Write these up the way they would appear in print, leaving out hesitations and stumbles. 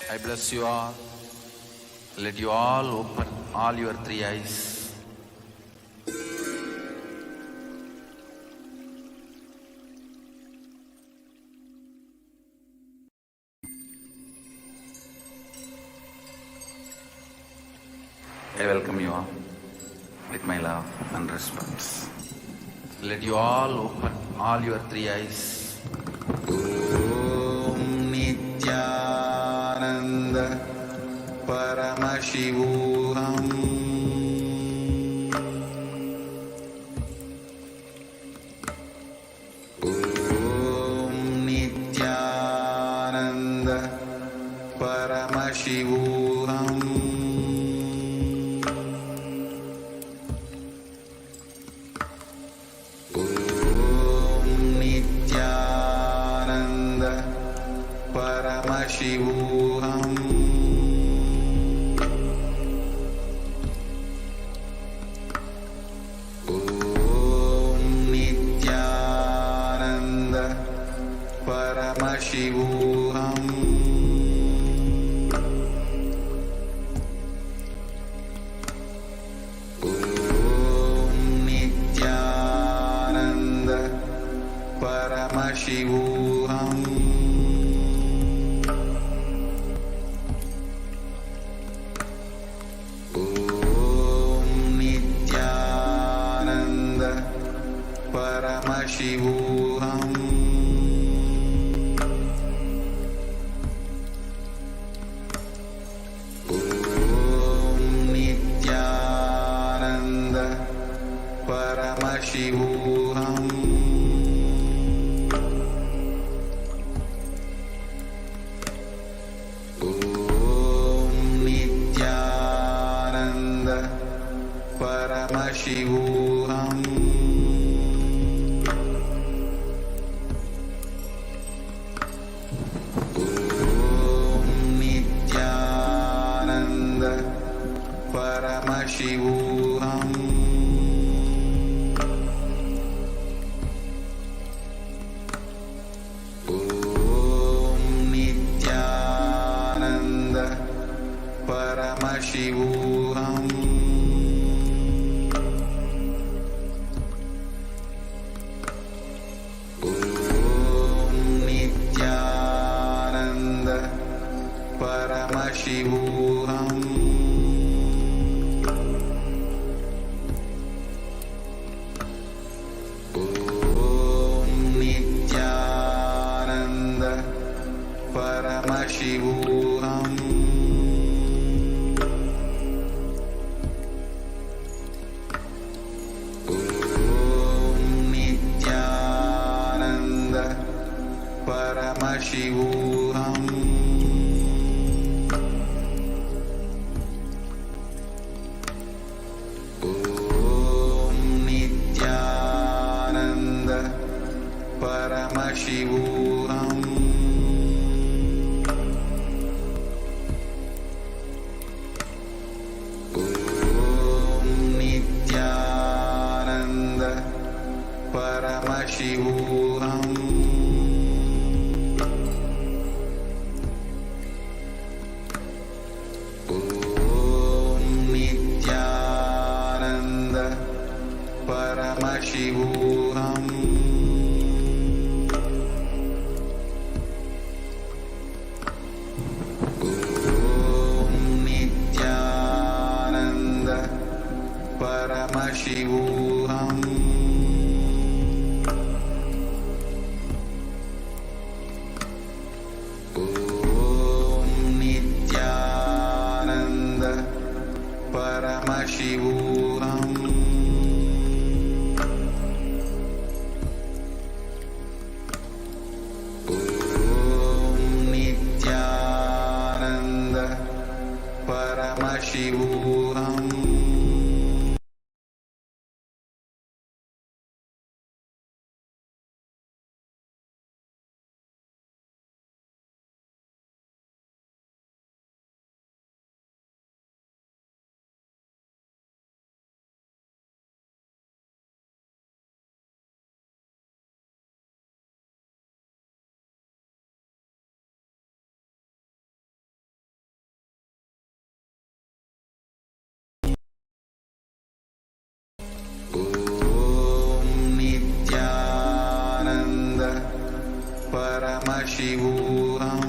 I bless you all. Let you all open all your three eyes. I welcome you all with my love and respect. Let you all open all your three eyes. Om Nithyananda Paramashivoham. Om Nithyananda Paramashivoham. Paramashivoham. Om Nithyananda Paramashivoham. Om Nithyananda Paramashivoham. Paramashivoham. Om Nithyananda Paramashivoham. Om Nithyananda Paramashivoham. Paramashivoham. Om Nithyananda Paramashivoham. Om Nithyananda Paramashivoham. Paramashivoham. Om Nithyananda Paramashivoham. Om Nithyananda Paramashivoham. Om Nithyananda Paramashivoham. Om Nithyananda Paramashivoham. Om Nithyananda Paramashivoham. Om Nithyananda Paramashivoham. Om Nithyananda Paramashivoham.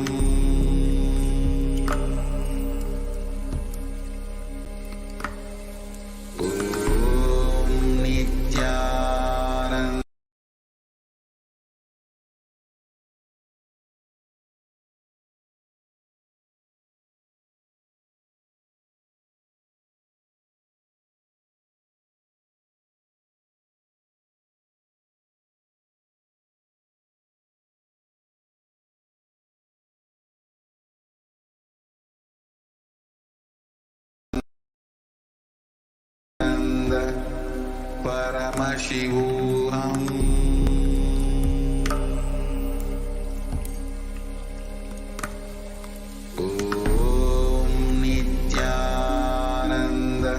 Om Nithyananda Paramashivoham. Om Nithyananda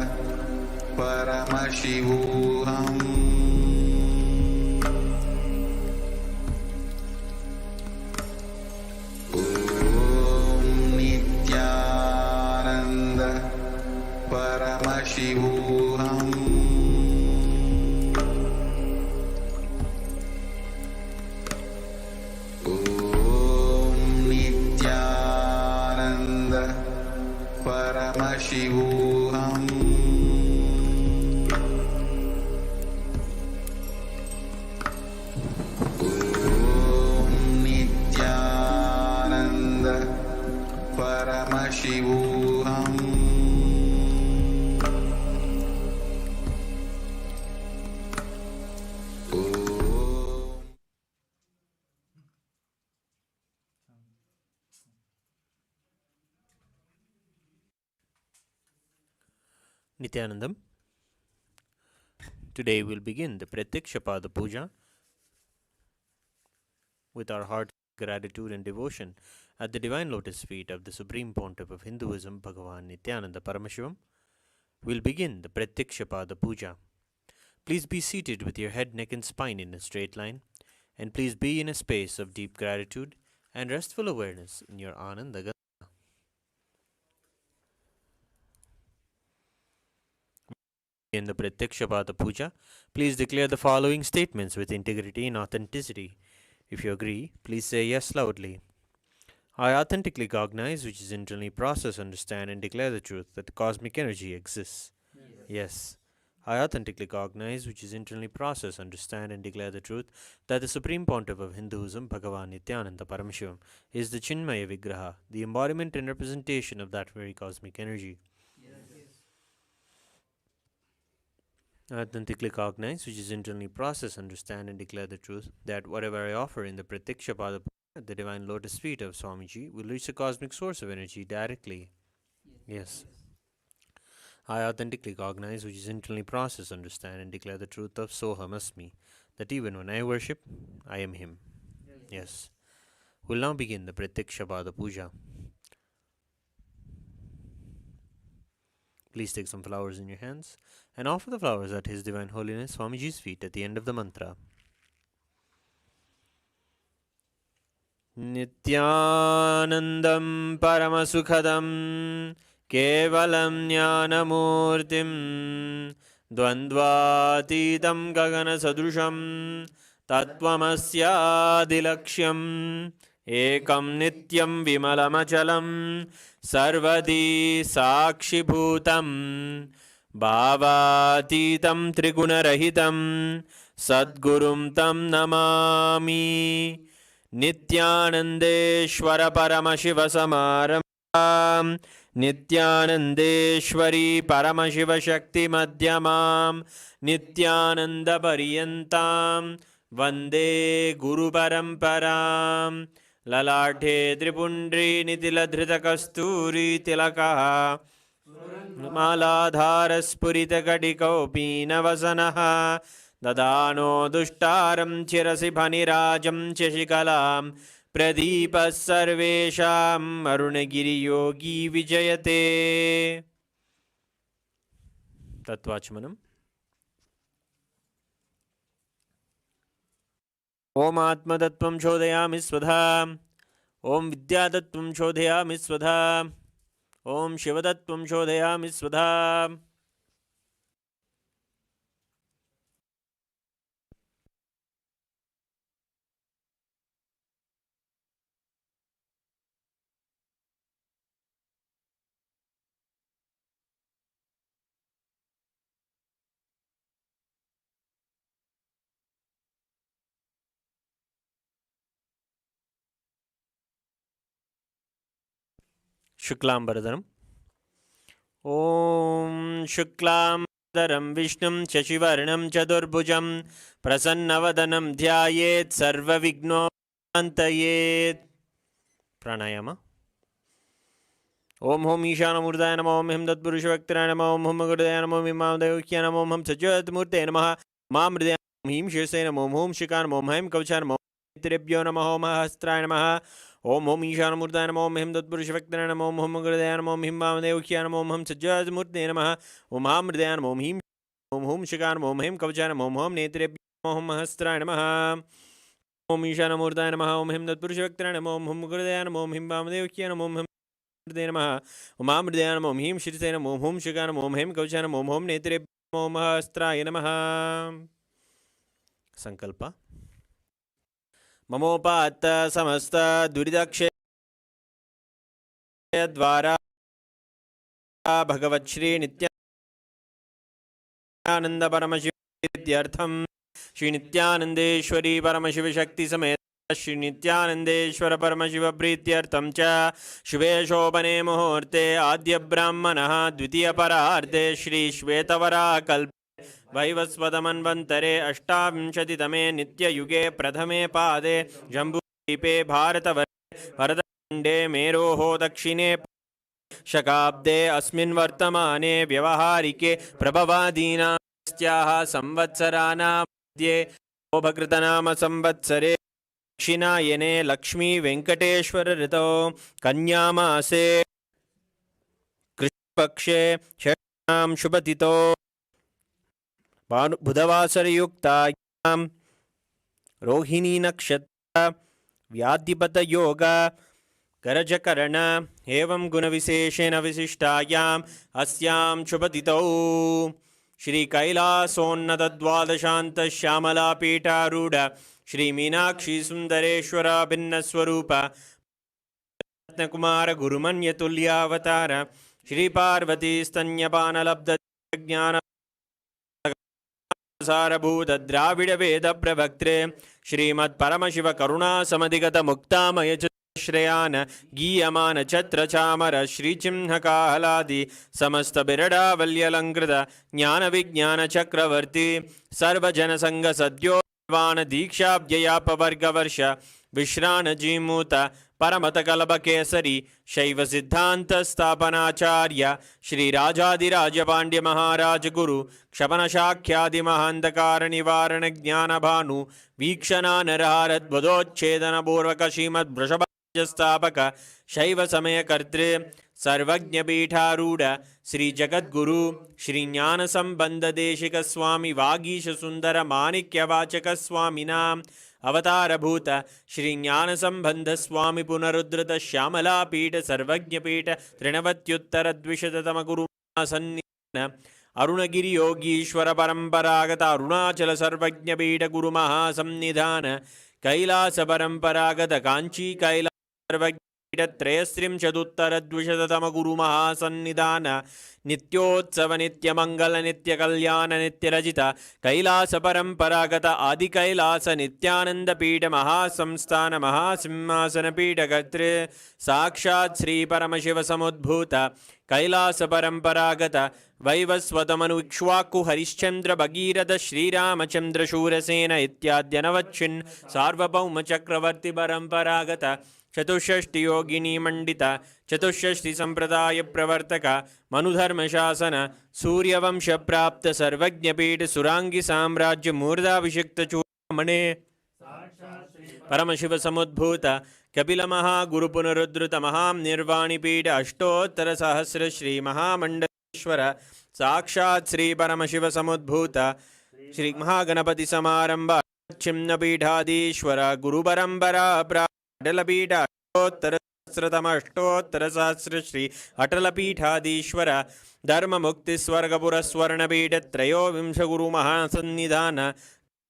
Paramashivoham. Om Nithyananda Paramashivoham. Om Nithyananda Paramashivoham. Om Nithyananda Paramashivoham. Nithyanandam. Today we'll begin the Prathyaksha Puja with our heart gratitude and devotion at the divine lotus feet of the Supreme Pontiff of Hinduism, Bhagavan Nithyananda Paramashivam. We'll begin the Prathyaksha Puja. Please be seated with your head, neck, and spine in a straight line, and please be in a space of deep gratitude and restful awareness in your Ananda. In the Prathyaksha Puja, please declare the following statements with integrity and authenticity. If you agree, please say yes loudly. I authentically cognize, which is internally process, understand, and declare the truth that the cosmic energy exists. Yes. I authentically cognize, which is internally process, understand, and declare the truth that the Supreme Pontiff of Hinduism, Bhagavan Nithyananda Paramashivam, is the Chinmaya Vigraha, the embodiment and representation of that very cosmic energy. I authentically cognize, which is internally process, understand, and declare the truth that whatever I offer in the Prathyaksha at the divine lotus feet of Swamiji will reach the cosmic source of energy directly. Yes. I authentically cognize, which is internally process, understand, and declare the truth of Soham Asmi, that even when I worship, I am Him. Yes. We'll now begin the Prathyaksha Puja. Please take some flowers in your hands and offer the flowers at His Divine Holiness Swamiji's feet at the end of the mantra. Nithyanandam Paramasukhadam Kevalam Jnanamurtim Dvandvatitam Gagana Sadrusham Tattvamasyadilaksham Ekam Nityam Vimalamachalam Sarvadi Sakshibhutam Bhavatitam Trigunarahitam Sadgurum Tam Namami Nithyanandeshwara Paramashiva Samaram Nithyanandeshwari Paramashiva Shakti Madhyamam Nithyananda Pariyantam Vande Guru Paramparam Lalathe Tripundri Nitila Kasturi Tilakaha Maladhara Spurita Kadikopina Vasanaha Dadano Dushtaram Chirasi Bhanirajam Cheshikalam Pradipa Sarvesham Arunagiri Yogi Vijayate. Tattvachmanam. Om Atma Tattvam Shodhayami Svadha. Om Vidya Tattvam Shodhayami Svadha. Om Shiva Tattvam Shodhayami Svadha. Shuklambaradharam. Om Shuklambaradharam Vishnum Shashivarnam Chadurbhujam Prasannavadanam Dhyayet Sarva Vignopantayet. Pranayama. Om Hom Ishana Murdaya Namo Om Him Tatpurusha Vaktara Namo Om Hum Gurdaya Namo Om Imam Devukya Namo Om Hum Sajjat Murte Namaha Mam Murdaya Om Him Shirse Namo Om Hum Shikan Namo Om Him Kavcha Namo Trebhyo Namo Om Hastraya Namaha Om Hom Ishana Murdaya Namo Om Him Tatpurusha Vaktara Namo Om Hum Gurdaya Namo Om Imam Devukya Namo Om Hum Sajjat Murte Namaha Om Ham Murdaya Namo Om Him Om Hum Shikan Namo Om Him Kavcha Namo Om Hum Netrebhyo Namo Om Hastraya Namaha Om Ishana Murdaya Namaha Om Him Tatpurusha Vaktara Namo Om Hum Gurdaya Namo Om Imam Devukya Namo Om Hum Namaha Om Amridaya Namo Om Him Shirse Namo Om Hum Shika Namo Om Him Kavcha Namo Om Hum Netrebhyo Namo Om Hastraya Namaha. Sankalpa. Mamopata Samasta Duridakshe Dvara Bhagavat Shri Nithyananda Paramashiva Vidyartham Shri Nithyanandeshwari Paramashiva Shakti Samet Shri Nithyanandeshwara Paramashiva Prityartham Cha Shubhe Shobhane Muhurte Adya Brahmanaha Dvitiya Pararthe Shri Shvetavara Kalpe Vaivasvadamanvantare Ashtavinshaditame Nitya Yuge Prathame Pade Jambudvipe Bharatavare Bharatkhande Meroho Dakshine Shakabde Asmin Vartamane Vyavaharike Prabhavadinam Samvatsarana Madhye Obhakritanama Samvatsare Dakshinayane Lakshmi Venkateshwara Rito Kanyamase Krishpakshe Shanam Shubhatito Budhavasarayuktayam Rohini Nakshatra Vyadipata Yoga Garajakarana Evam Gunavisheshena Visishtayam Asyam Shubhatito Shri Kailasonnata Dvadashanta Shyamala Pita Ruda Shri Meenakshi Sundareshwara Bhinnaswarupa Ratnakumara Gurumanya Tulyavatara Shri Parvati Stanyapana Labda Jnana Sarabhuta Dravida Veda Pravaktre Shrimad Paramashiva Karuna Samadhigata Muktamaya Shreyana Giyamana Chatra Chamara Shri Chimhaka Haladi Samasta Birada Valyalangrada Jnana Vijnana Chakravarti Sarva Janasanga Sadyo वाण दीक्षाव्ययापवर्गवर्ष विश्राणजीमूत परमतकलभकेसरी शैव सिद्धान्तस्थापनाचार्य श्रीराजाधिराजपाण्ड्यमहाराजगुरु क्षपणशाख्यादिमहान्धकारनिवारणज्ञानभानु वीक्षणानरहारद्वदोच्छेदनपूर्वक श्रीमद्वृषभस्थापक शैव समयकर्तृ सर्वज्ञपीठारूढ श्रीजगद्गुरु श्रीज्ञानसम्बन्धदेशिकस्वामि वागीशसुन्दरमाणिक्यवाचकस्वामिनाम् अवतारभूत श्रीज्ञानसम्बन्धस्वामि पुनरुद्धृत श्यामलापीठ सर्वज्ञपीठ त्रिणवत्युत्तरद्विशततमगुरुसन्निधान अरुणगिरियोगीश्वर परम्परागत अरुणाचल सर्वज्ञपीठ गुरुमहासन्निधान कैलास परम्परागत काञ्ची कैलास सर्वज्ञ त्रयस्त्रिंशदुत्तरद्विशततमगुरुमहासन्निधान नित्योत्सव नित्यमङ्गल नित्यकल्याण नित्यरजित कैलास परम्परागत आदिकैलास नित्यानन्दपीठ महासंस्थान महासिंहासनपीठ कर्तृ साक्षात् श्री परमशिव समुद्भूत कैलास परम्परागत वैवस्वतमनुक्ष्वाकु हरिश्चन्द्र भगीरथ श्रीरामचन्द्र शूरसेन इत्याद्यनवच्छिन् सार्वभौम चक्रवर्ति परम्परागत चतुष्षष्टि योगिनी मंडित चतुष्षष्टि संप्रदाय प्रवर्तक मनुधर्मशासन सूर्यवंश प्राप्त सर्वज्ञपीठ सुरांगी साम्राज्य मूर्धाभिषिक्त चूड़ामणे परमशिव समुद्भूत कपिल महागुरु पुनरुद्धृत महानिर्वाणिपीठ अष्टोत्तर सहस्र श्री महामंडलेश्वर साक्षात् श्री परमशिव समुद्भूत श्री महागणपति समारंभ छिन्नपीठाधीश्वर गुरु परंपरा अटलपीठ अष्टोत्तरसहस्र श्री अटलपीठाधीश्वर धर्म मुक्ति स्वर्गपुरस्वर्णपीठ त्रयोविंश गुरु महासन्निधान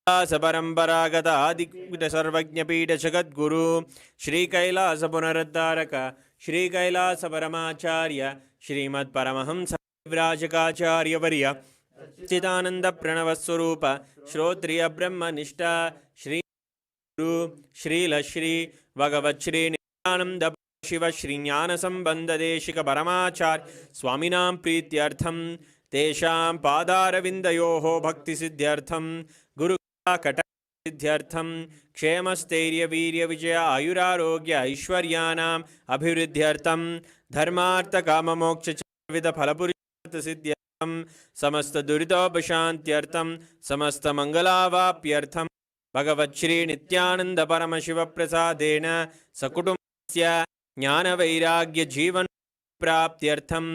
कैलास परंपरागत आदिपीठ सर्वज्ञपीठ जगद्गुरु श्री कैलास पुनरुद्धारक श्री कैलास परमाचार्य श्रीमद् परमहंस विराजकाचार्य वर्य चिदानंद प्रणव स्वरूप श्रोत्रिय ब्रह्मनिष्ठा श्री श्रील श्री भगवत् श्री नित्यानंद शिव श्री ज्ञान संबंध देशिक परमाचार्य स्वामिनां प्रीत्यर्थम तेषां पादारविन्दयोः भक्ति सिद्ध्यर्थम गुरु कटा सिद्ध्यर्थम क्षेमस्थैर्य वीर्य विजय आयुरारोग्य ऐश्वर्याणाम् अभिवृद्ध्यर्थम धर्मार्थ काम मोक्ष विविध फलपुरुषार्थ सिद्ध्यर्थम समस्त दुरितोपशान्त्यर्थम समस्त मंगलावाप्यर्थम भगवच्छ्री नित्यानंद परमशिव प्रसादेन सकुटुंबस्य ज्ञानवैराग्य जीवन प्राप्त्यर्थम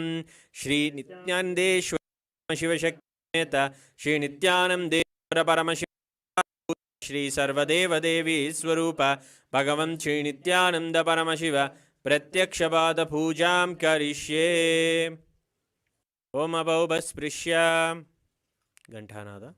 श्री नित्यानंदेश्वर शिवशक्तिमेत श्री नित्यानंदेश्वर परमशिव श्री सर्वदेव देवी स्वरूप भगवन् श्री नित्यानंद परमशिव प्रत्यक्षपाद पूजां करिष्ये। ओम अभौभस्पृश्य घंटानाद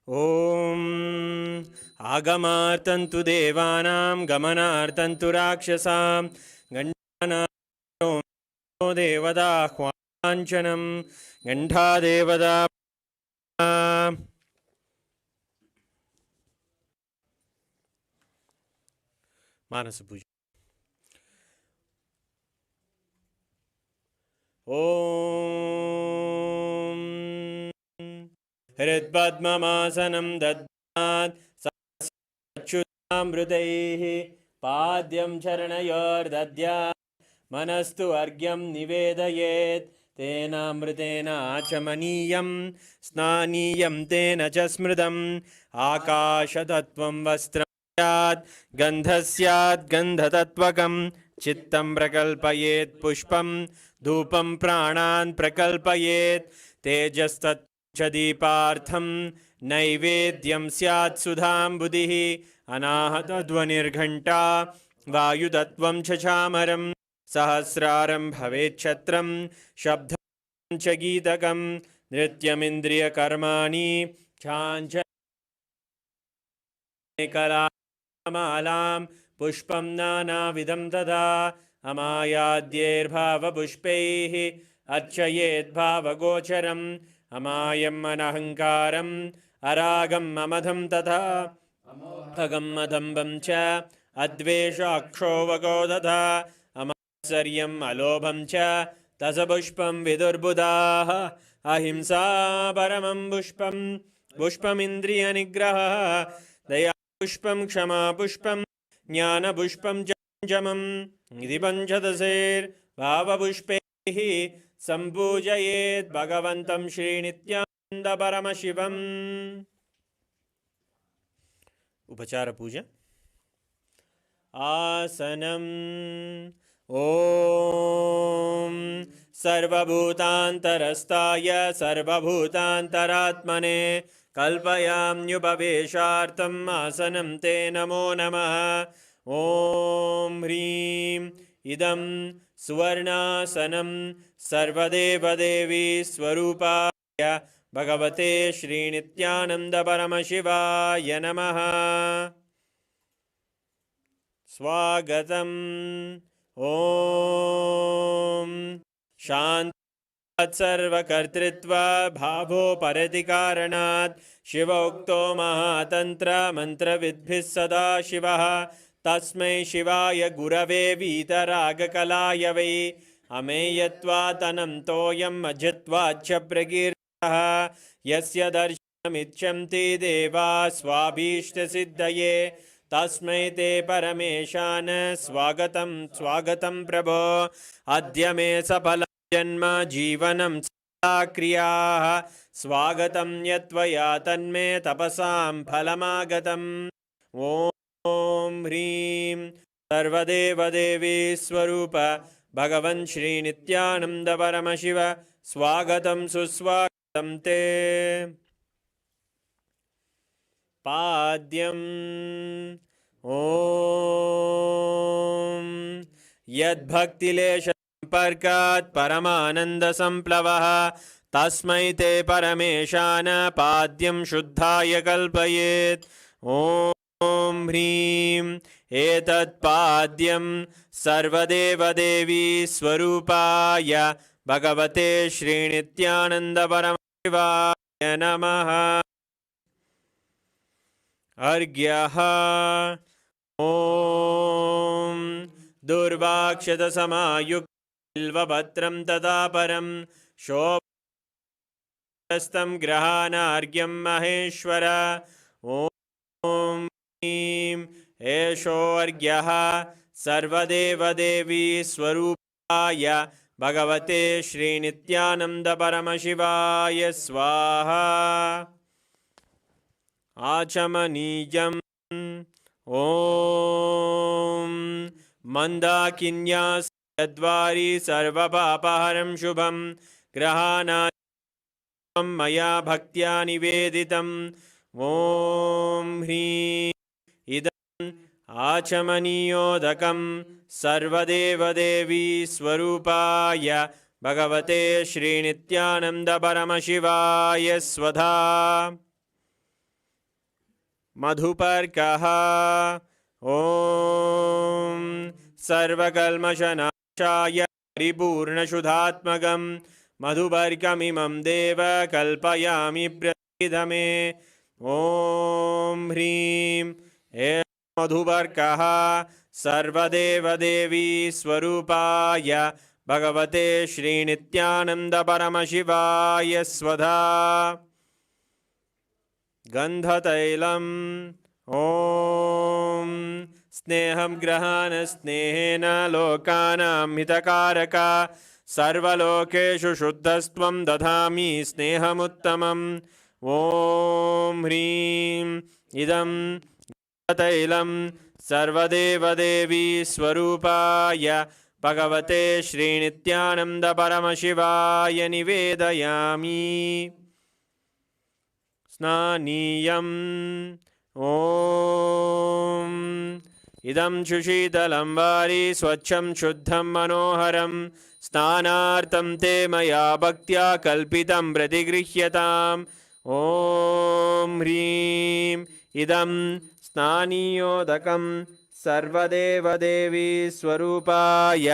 ॐ आगमार्तन्तु देवानां गमनार्तन्तु राक्षसां गण्डानां देवदाह्वाञ्चनं गण्डादेवदा मानसपूजा। ॐ हृत्पद्ममासनं दद्यात् सच्युतामृतैः पाद्यं चरणयोर्दद्यात् मनस्तु अर्घ्यं निवेदयेत् तेनामृतेन आचमनीयं स्नानीयं तेन च स्मृतम् आकाशतत्त्वं वस्त्रं स्यात् गन्धः स्यात् गन्धतत्त्वकं चित्तं प्रकल्पयेत् पुष्पं धूपं प्राणान् प्रकल्पयेत् तेजस्तत् च दीपार्थं नैवेद्यं स्यात् सुधाम्बुधिः अनाहतध्वनिर्घण्टा वायुतत्त्वं च चामरं सहस्रारं भवेच्छत्रं शब्दं च गीतकं नृत्यमिन्द्रियकर्माणि कलामालां पुष्पं नानाविधं तथा अमायाद्यैर्भावपुष्पैः अर्चयेद्भावगोचरम् अमायम् अनहङ्कारम् अरागम् अमधं तथा अगम् अदम्बं च अद्वेषाक्षोभगो तथा अमात्सर्यम् अलोभं च तसपुष्पं विदुर्बुधाः अहिंसा परमं पुष्पं पुष्पमिन्द्रियनिग्रहः दया पुष्पं क्षमा पुष्पं ज्ञानपुष्पं च पञ्चमम् इति पञ्चदशैर्भावपुष्पैः सम्पूजयेत् भगवन्तं श्रीनित्यानन्दपरमशिवम्। उपचारपूजा। आसनम्। ॐ सर्वभूतान्तरस्ताय सर्वभूतान्तरात्मने कल्पयाम्युपवेशार्थम् आसनं ते नमो नमः। ॐ ह्रीं इदं सुवर्णासनं सर्वदेवदेवी स्वरूपाय भगवते श्रीनित्यानन्दपरमशिवाय नमः। स्वागतम्। ॐ शान्ति सर्वकर्तृत्व भावोपरति कारणात् शिवोक्तो महातन्त्र मन्त्रविद्भिः सदा शिवः तस्मै शिवाय गुरवे वीतरागकलाय वै अमेयत्वात् तोयम् अजित्वाच्च प्रकीर्तितः यस्य दर्शनमिच्छन्ति देवा स्वाभीष्टसिद्धये तस्मै ते परमेशान स्वागतं स्वागतं प्रभो। अद्य मे सफलं जन्म जीवनं सदा क्रियाः स्वागतं यत्त्वया तन्मे तपसां फलमागतम्। ॐ ह्रीं सर्वदेवदेवी स्वरूप भगवन् श्रीनित्यानन्दपरमशिव स्वागतं सुस्वागतं ते। पाद्यम्। ॐ यद्भक्तिलेशसम्पर्कात् परमानन्दसम्प्लवः तस्मै ते परमेशान पाद्यं शुद्धाय कल्पयेत्। ॐ ह्रीं एतत्पाद्यं सर्वदेवदेवी स्वरूपाय भगवते श्रीनित्यानन्दपरमशिवाय नमः। अर्घ्यः। ॐ दुर्वाक्षतसमायुक्तबिल्वपत्रं तथा परं शोभस्तं ग्रहाणार्घ्यं महेश्वर। ॐ ह्रीं एषोऽर्घ्यः सर्वदेवदेवी स्वरूपाय भगवते श्रीनित्यानन्दपरमशिवाय स्वाहा। आचमनीयम्। ॐ मन्दाकिन्यासद्वारी सर्वपापहरं शुभं ग्रहाणां मया भक्त्या निवेदितम्। ॐ ह्रीं इदम् आचमनीयोदकं सर्वदेवदेवी स्वरूपाय भगवते श्रीनित्यानन्द परमशिवाय स्वधा मधुपर्कः ॐ सर्वकल्मषनाशाय परिपूर्णशुद्धात्मकं मधुपर्कमिमं देव कल्पयामि प्रसीदमे ॐ ह्रीं मधुपर्कः सर्वदेवदेवी स्वरूपाय भगवते श्रीनित्यानन्द परमशिवाय स्वधा गन्धतैलम् ॐ स्नेहं ग्रहाण स्नेहेन लोकानां हितकारक सर्वलोकेषु शुद्धस्त्वं दधामि स्नेहमुत्तमम् ॐ ह्रीं इदं तैलं सर्वदेवदेवी स्वरूपाय भगवते श्रीनित्यानन्द परमशिवाय निवेदयामि स्नानीयम् ॐ इदं सुशीतलं वारि स्वच्छं शुद्धं मनोहरं स्नानार्थं ते मया भक्त्या कल्पितं प्रतिगृह्यताम् ॐ ह्रीं इदं स्नानीयोदकं सर्वदेवदेवी स्वरूपाय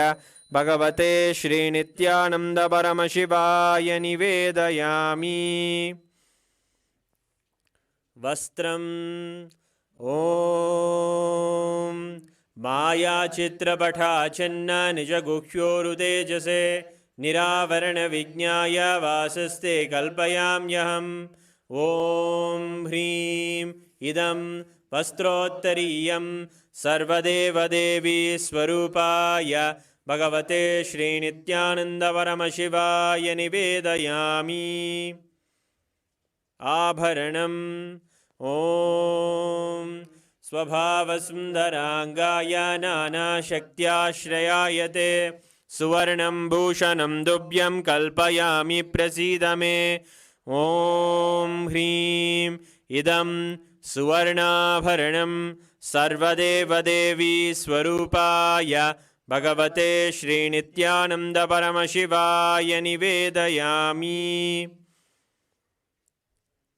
भगवते श्रीनित्यानन्द परमशिवाय निवेदयामि वस्त्रम् ॐ मायाचित्रपटाच्छन्न निजगुह्योरुतेजसे निरावरणविज्ञाय वासस्ते कल्पयाम्यहम् ॐ ह्रीं इदं वस्त्रोत्तरीयं सर्वदेवदेवी स्वरूपाय भगवते श्रीनित्यानन्द परमशिवाय निवेदयामि आभरणम् ॐ स्वभावसुन्दराङ्गाय नानाशक्त्याश्रयायते सुवर्णं भूषणं दुभ्यं कल्पयामि प्रसीद मे ॐ ह्रीं इदं सुवर्णाभरणं सर्वदेवदेवी स्वरूपाय भगवते श्रीनित्यानन्द परमशिवाय निवेदयामि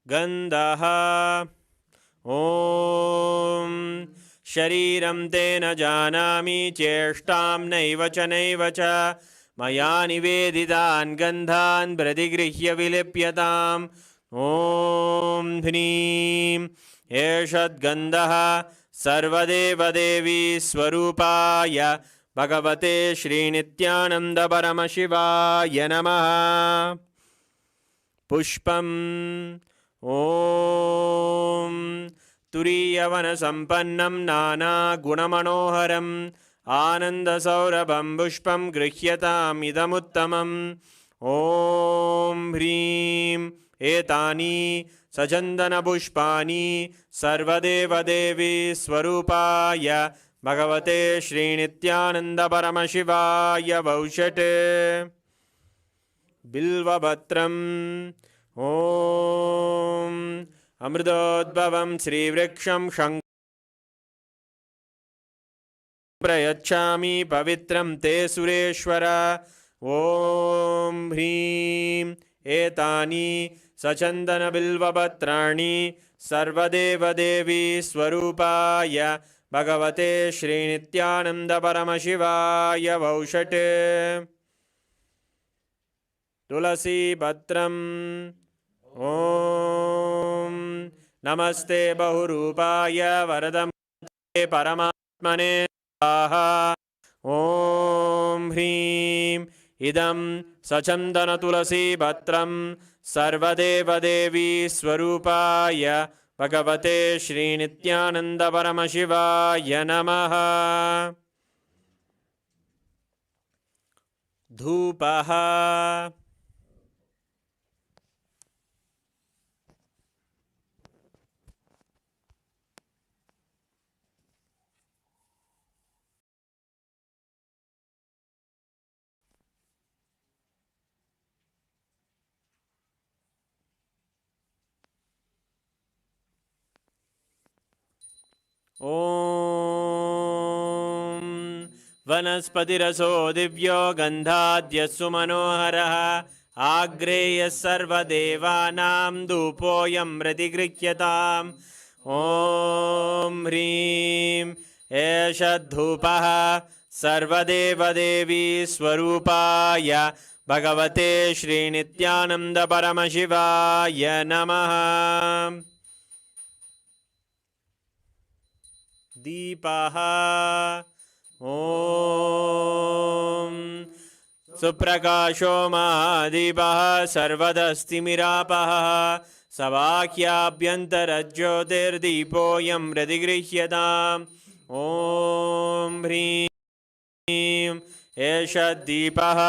गन्धः ॐ शरीरं तेन जानामि चेष्टां नैव च मया निवेदितान् गन्धान् प्रतिगृह्य विलिप्यताम् ॐ ह्रीं एषद्गन्धः सर्वदेवदेवी स्वरूपाय भगवते श्रीनित्यानन्द परमशिवाय नमः पुष्पम् ॐ तुरीयवनसम्पन्नं नानागुणमनोहरम् आनन्दसौरभं पुष्पं गृह्यताम् इदमुत्तमम् ॐ ह्रीं एतानि सचन्दनपुष्पाणि सर्वदेवदेवी स्वरूपाय भगवते श्रीनित्यानन्द परमशिवाय वौषट् बिल्वपत्रम् ॐ अमृतोद्भवं श्रीवृक्षं प्रयच्छामि पवित्रं ते सुरेश्वर ॐ ह्रीं एतानि सचन्दनबिल्वपत्राणि सर्वदेवदेवी स्वरूपाय भगवते श्रीनित्यानन्द परमशिवाय वौषट् तुलसीपत्रम् ॐ नमस्ते बहुरूपाय वरदे परमात्मने स्वाहा ॐ ह्रीं इदं सचन्दनतुलसीपत्रं सर्वदेवदेवी स्वरूपाय भगवते श्रीनित्यानन्द परमशिवाय नमः धूपः ॐ वनस्पतिरसो दिव्यो गन्धाद्यस्सु मनोहरः आग्रेयः सर्वदेवानां धूपोऽयं प्रतिगृह्यताम् ॐ ह्रीं एष धूपः सर्वदेवदेवी स्वरूपाय भगवते श्रीनित्यानन्दपरमशिवाय नमः। दीपः ॐ सुप्रकाशो महादीपः सर्वदस्तिमिरापः सवाक्याभ्यन्तरज्योतिर्दीपोऽयं प्रतिगृह्यताम् ॐ ह्रीं एष दीपः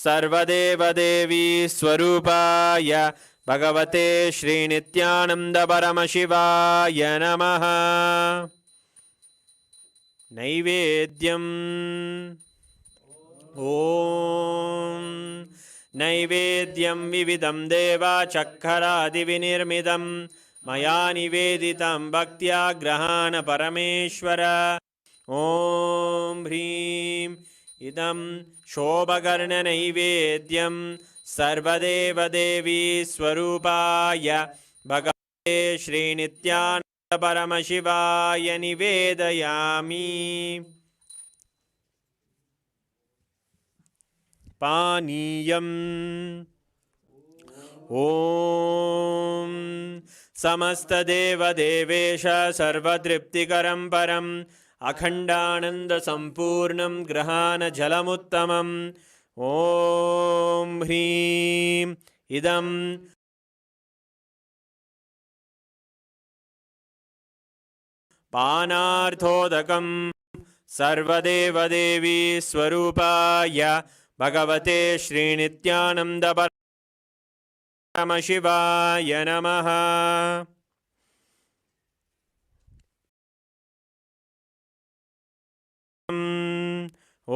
सर्वदेवदेवी स्वरूपाय भगवते श्रीनित्यानन्दपरमशिवाय नमः। नैवेद्यम् ॐ नैवेद्यं विविधं देवाचक्खरादिविनिर्मितं मया निवेदितं भक्त्या ग्रहाण परमेश्वर ॐ ह्रीं इदं शोभकर्णनैवेद्यं सर्वदेवदेवी स्वरूपाय भगवते श्रीनित्यानन्दपरमशिवाय निवेदयामि। पानीयम् ॐ समस्तदेवदेवेश सर्वतृप्तिकरं परम् अखण्डानन्दसम्पूर्णं ग्रहाणजलमुत्तमम् ॐ ह्रीं इदं पानार्थोदकं सर्वदेवदेवी स्वरूपाय भगवते श्रीनित्यानन्दपरमशिवाय नमः। ॐ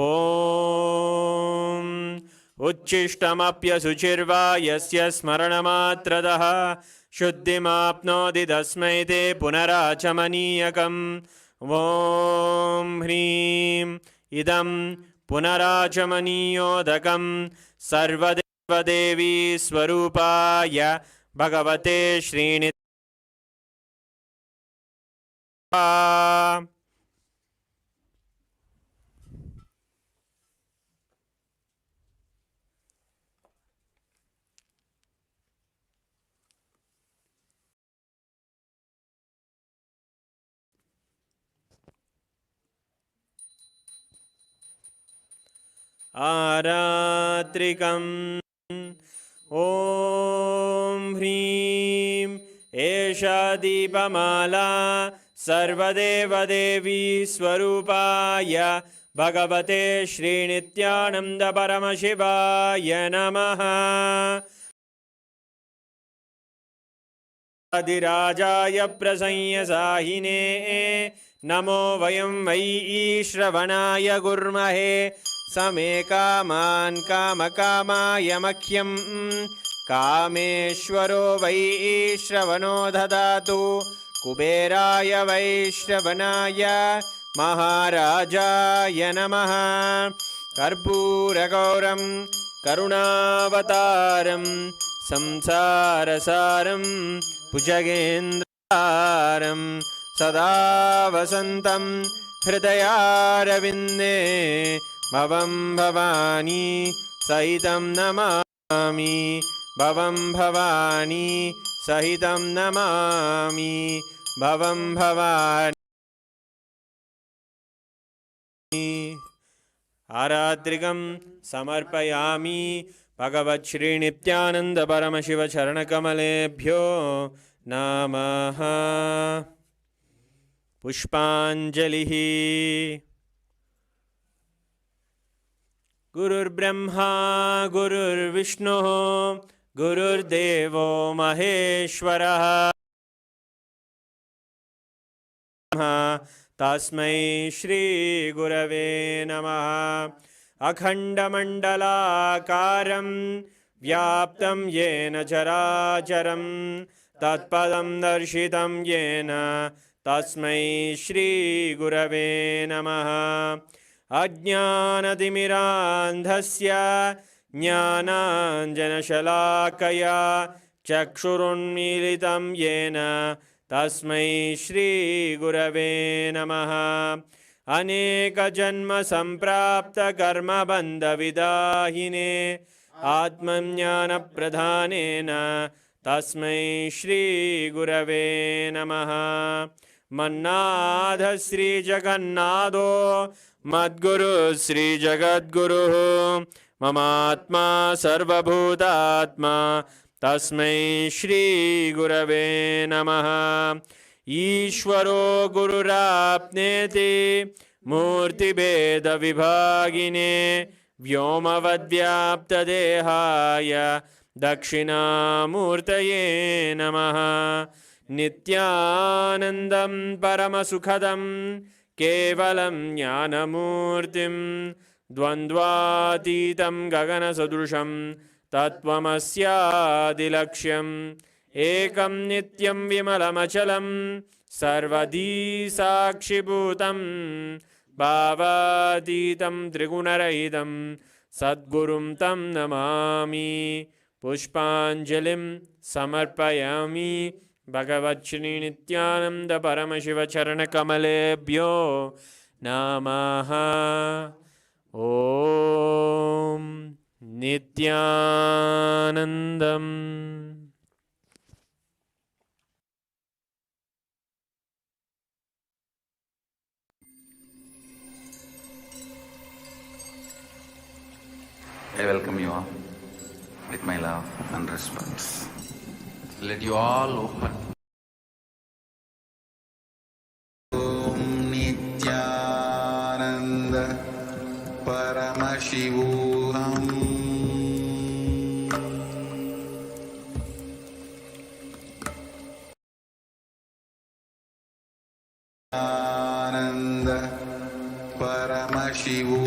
उच्छिष्टमप्यशुचिर्वा यस्य स्मरणमात्रतः शुद्धिमाप्नोति तस्मै ते पुनराचमनीयकम् ॐ ह्रीं इदं पुनराचमनीयोदकं सर्वदेवदेवी स्वरूपाय भगवते श्रीनित्यानन्दपरमशिवाय आरात्रिकम् ॐ ह्रीं एषा दीपमाला सर्वदेवदेवी स्वरूपाय भगवते श्रीनित्यानन्दपरमशिवाय नमः। आदिराजाय प्रसंयसाहिने नमो वयं वै श्रवणाय गुर्महे समे कामान् कामकामाय मह्यं कामेश्वरो वै श्रवणो ददातु कुबेराय वै श्रवणाय महाराजाय नमः। कर्पूरगौरं करुणावतारं संसारसारं भुजगेन्द्रहारं सदा वसन्तं हृदयारविन्दे भवं भवानी सहितं नमामि भवं भवानी सहितं नमामि भवं भवानी। आरात्रिकं समर्पयामि भगवच्छ्रीनित्यानन्दपरमशिवचरणकमलेभ्यो नमः। पुष्पाञ्जलिः। गुरुर्ब्रह्मा गुरुर्विष्णुः गुरुर्देवो महेश्वरः तस्मै श्रीगुरवे नमः। अखण्डमण्डलाकारं व्याप्तं येन चराचरं तत्पदं दर्शितं येन तस्मै श्रीगुरवे नमः। अज्ञानतिमिरान्धस्य ज्ञानाञ्जनशलाकया चक्षुरुन्मीलितं येन तस्मै श्रीगुरवे नमः। अनेकजन्मसम्प्राप्तकर्मबन्धविदाहिने आत्मज्ञानप्रधानेन तस्मै श्रीगुरवे नमः। मन्नाथ श्रीजगन्नाथो मद्गुरु श्रीजगद्गुरुः ममात्मा सर्वभूतात्मा तस्मै श्रीगुरवे नमः। ईश्वरो गुरुराप्नेति मूर्तिभेदविभागिने व्योमवद्व्याप्तदेहाय दक्षिणामूर्तये नमः। नित्यानन्दं परमसुखदं केवलं ज्ञानमूर्तिं द्वन्द्वातीतं गगनसदृशं तत्त्वमस्यादिलक्ष्यम् एकं नित्यं विमलमचलं सर्वधी साक्षिभूतं भावातीतं त्रिगुणरहितं सद्गुरुं तं नमामि। पुष्पाञ्जलिं समर्पयामि भगवच्छ्री नित्यानन्द परमशिवचरणकमलेभ्यो नमः। ॐ नित्यानन्दम्। I welcome you all with my love and respect. Let you all open. Om Nithyananda Paramashivoham Ananda Paramashivoham.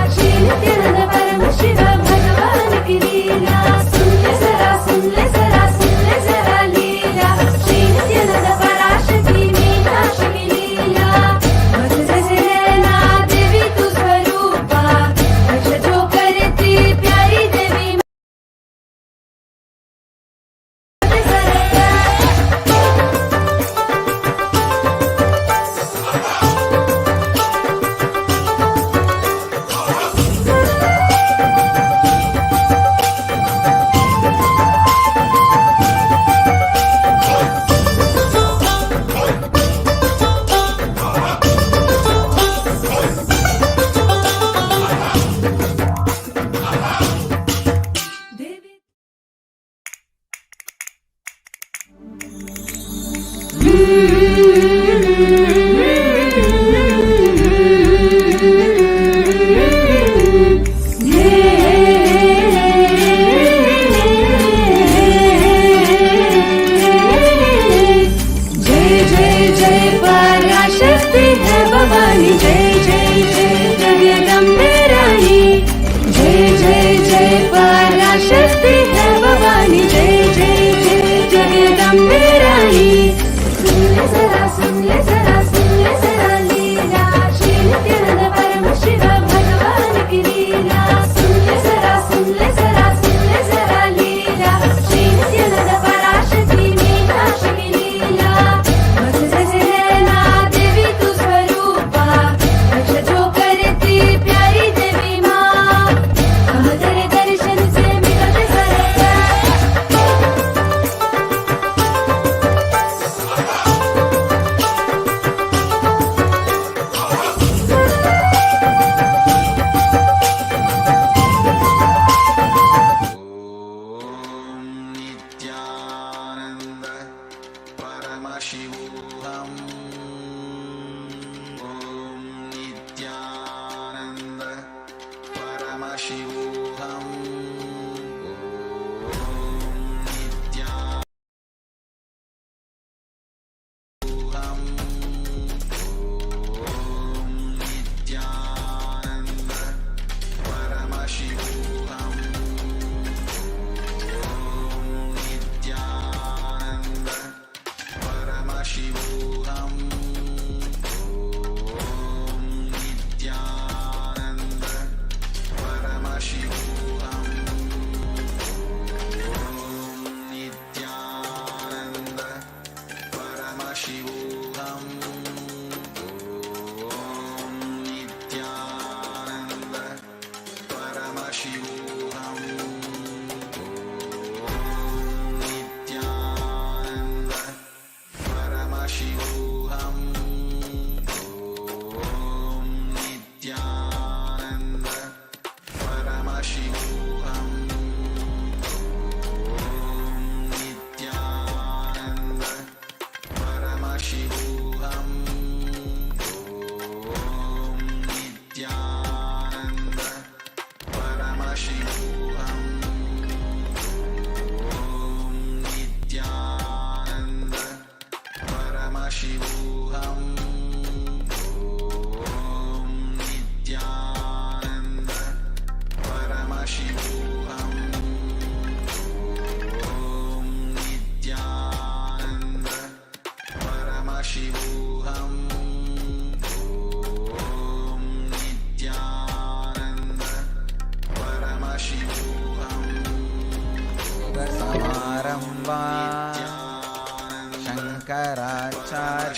Shri Nityanand परम शिव भगवान की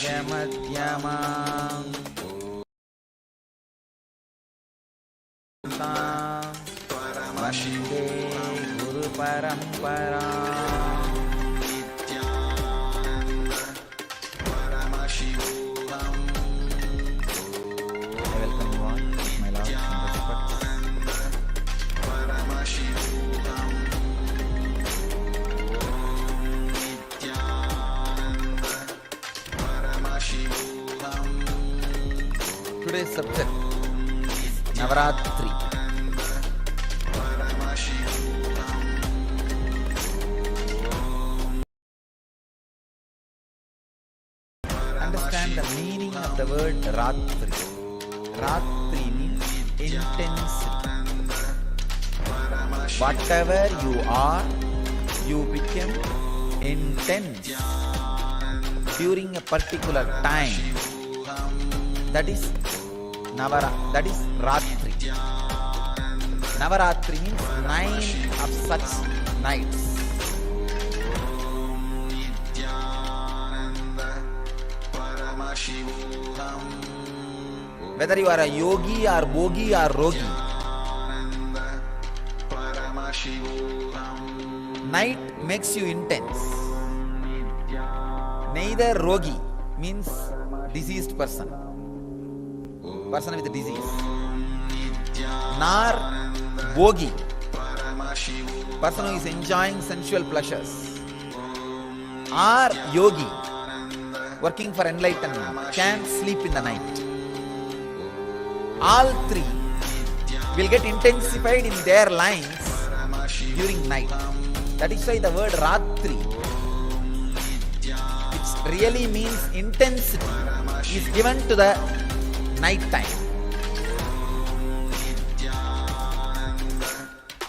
Madhyamam Vande Guru Parampara. I welcome you all, my love and respect. Today's subject is Navaratri. Understand the meaning of the word Ratri. Ratri means intensity. Whatever you are, you become intense during a particular time. That is Ratri. Navaratri means 9 of such nights. Whether you are a yogi or bogi or rogi, night makes you intense. Neither rogi means diseased person with disease, nor bogi, person who is enjoying sensual pleasures, or yogi, working for enlightenment, can't sleep in the night. All three will get intensified in their lines during night. That is why the word Ratri, which really means intensity, is given to the night time.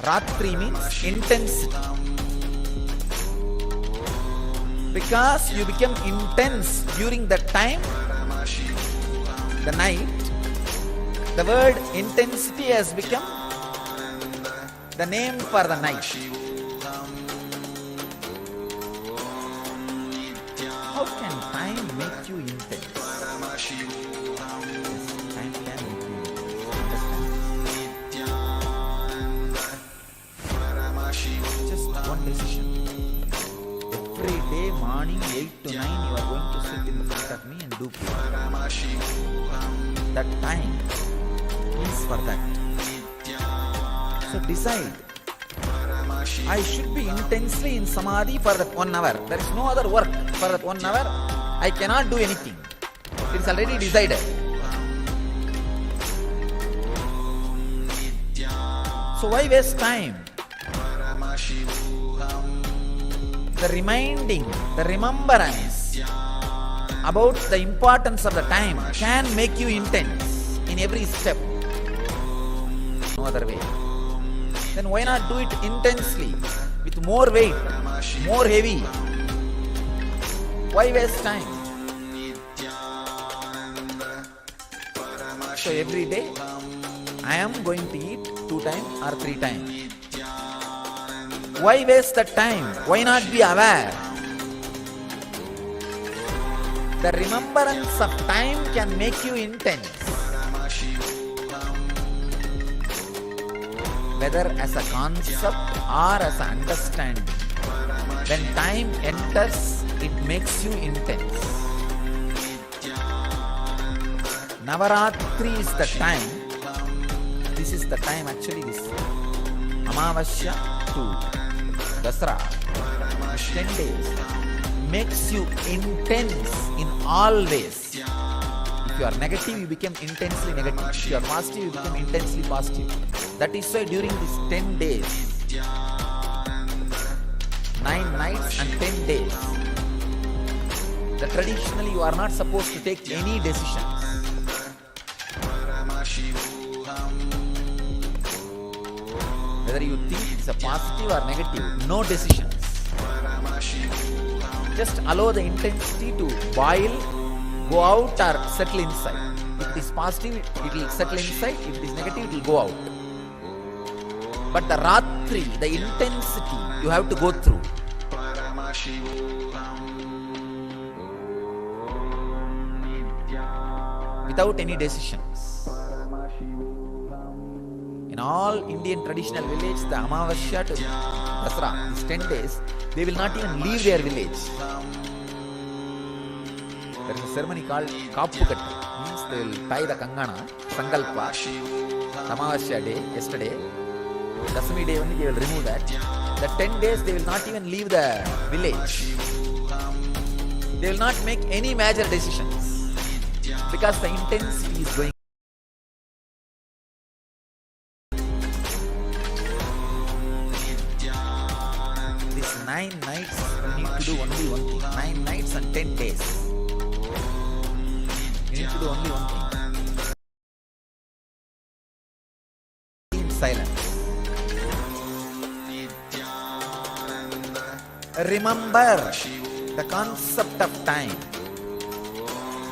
Ratri means intensity. Because you become intense during that time, the night, the word intensity has become the name for the night. How can time make you intense? Time can make you intense. Just one decision. Every day morning 8 to 9 you are going to sit in the front of me and do prayer. That time is for that. So decide. I should be intensely in Samadhi for that 1 hour. There is no other work for that 1 hour. I cannot do anything. It is already decided. So why waste time? The reminding, the remembrance about the importance of the time can make you intense in every step. No other way. Then why not do it intensely, with more weight, more heavy? Why waste time? So every day I am going to eat 2 times or 3 times. Why waste the time? Why not be aware? The remembrance of time can make you intense. Whether as a concept or as an understanding. When time enters, it makes you intense. Navaratri is the time. This is the time actually, this Amavasya to Dasara, 10 days, makes you intense in all ways. If you are negative, you become intensely negative. If you are positive, you become intensely positive. That is why during these 10 days, 9 nights and 10 days, that traditionally you are not supposed to take any decisions. Whether you think it is a positive or negative, no decisions. Just allow the intensity to boil, go out or settle inside. If it is positive, it will settle inside. If it is negative, it will go out. But the Ratri, the intensity, you have to go through. without any decisions. In all Indian traditional village, the Amavasya to Dasara, these 10 days, they will not even leave their village. There is a ceremony called Kappukatti, means they will tie the Kangana, Sankalpa, Amavasya day, yesterday. Dasami day only they will remove that. The 10 days they will not even leave the village. They will not make any major decisions because the intensity is going. These 9 nights you need to do only one thing. 9 nights and 10 days. You need to do only one thing. In silence. Remember the concept of time.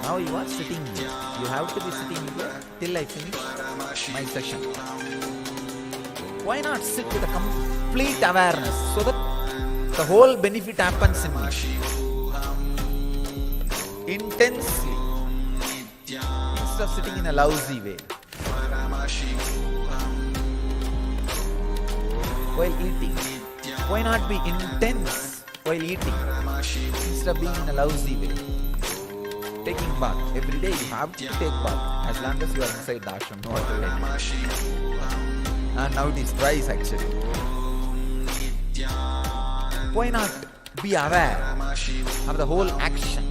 Now you are sitting here. You have to be sitting here till I finish my session. Why not sit with a complete awareness so that the whole benefit happens in me? Intensely. Instead of sitting in a lousy way. While eating. Why not be intense while eating instead of being in a lousy way? Taking bath. Every day you have to take bath as long as you are inside the ashram, no other way. And now it is twice actually. Why not be aware of the whole action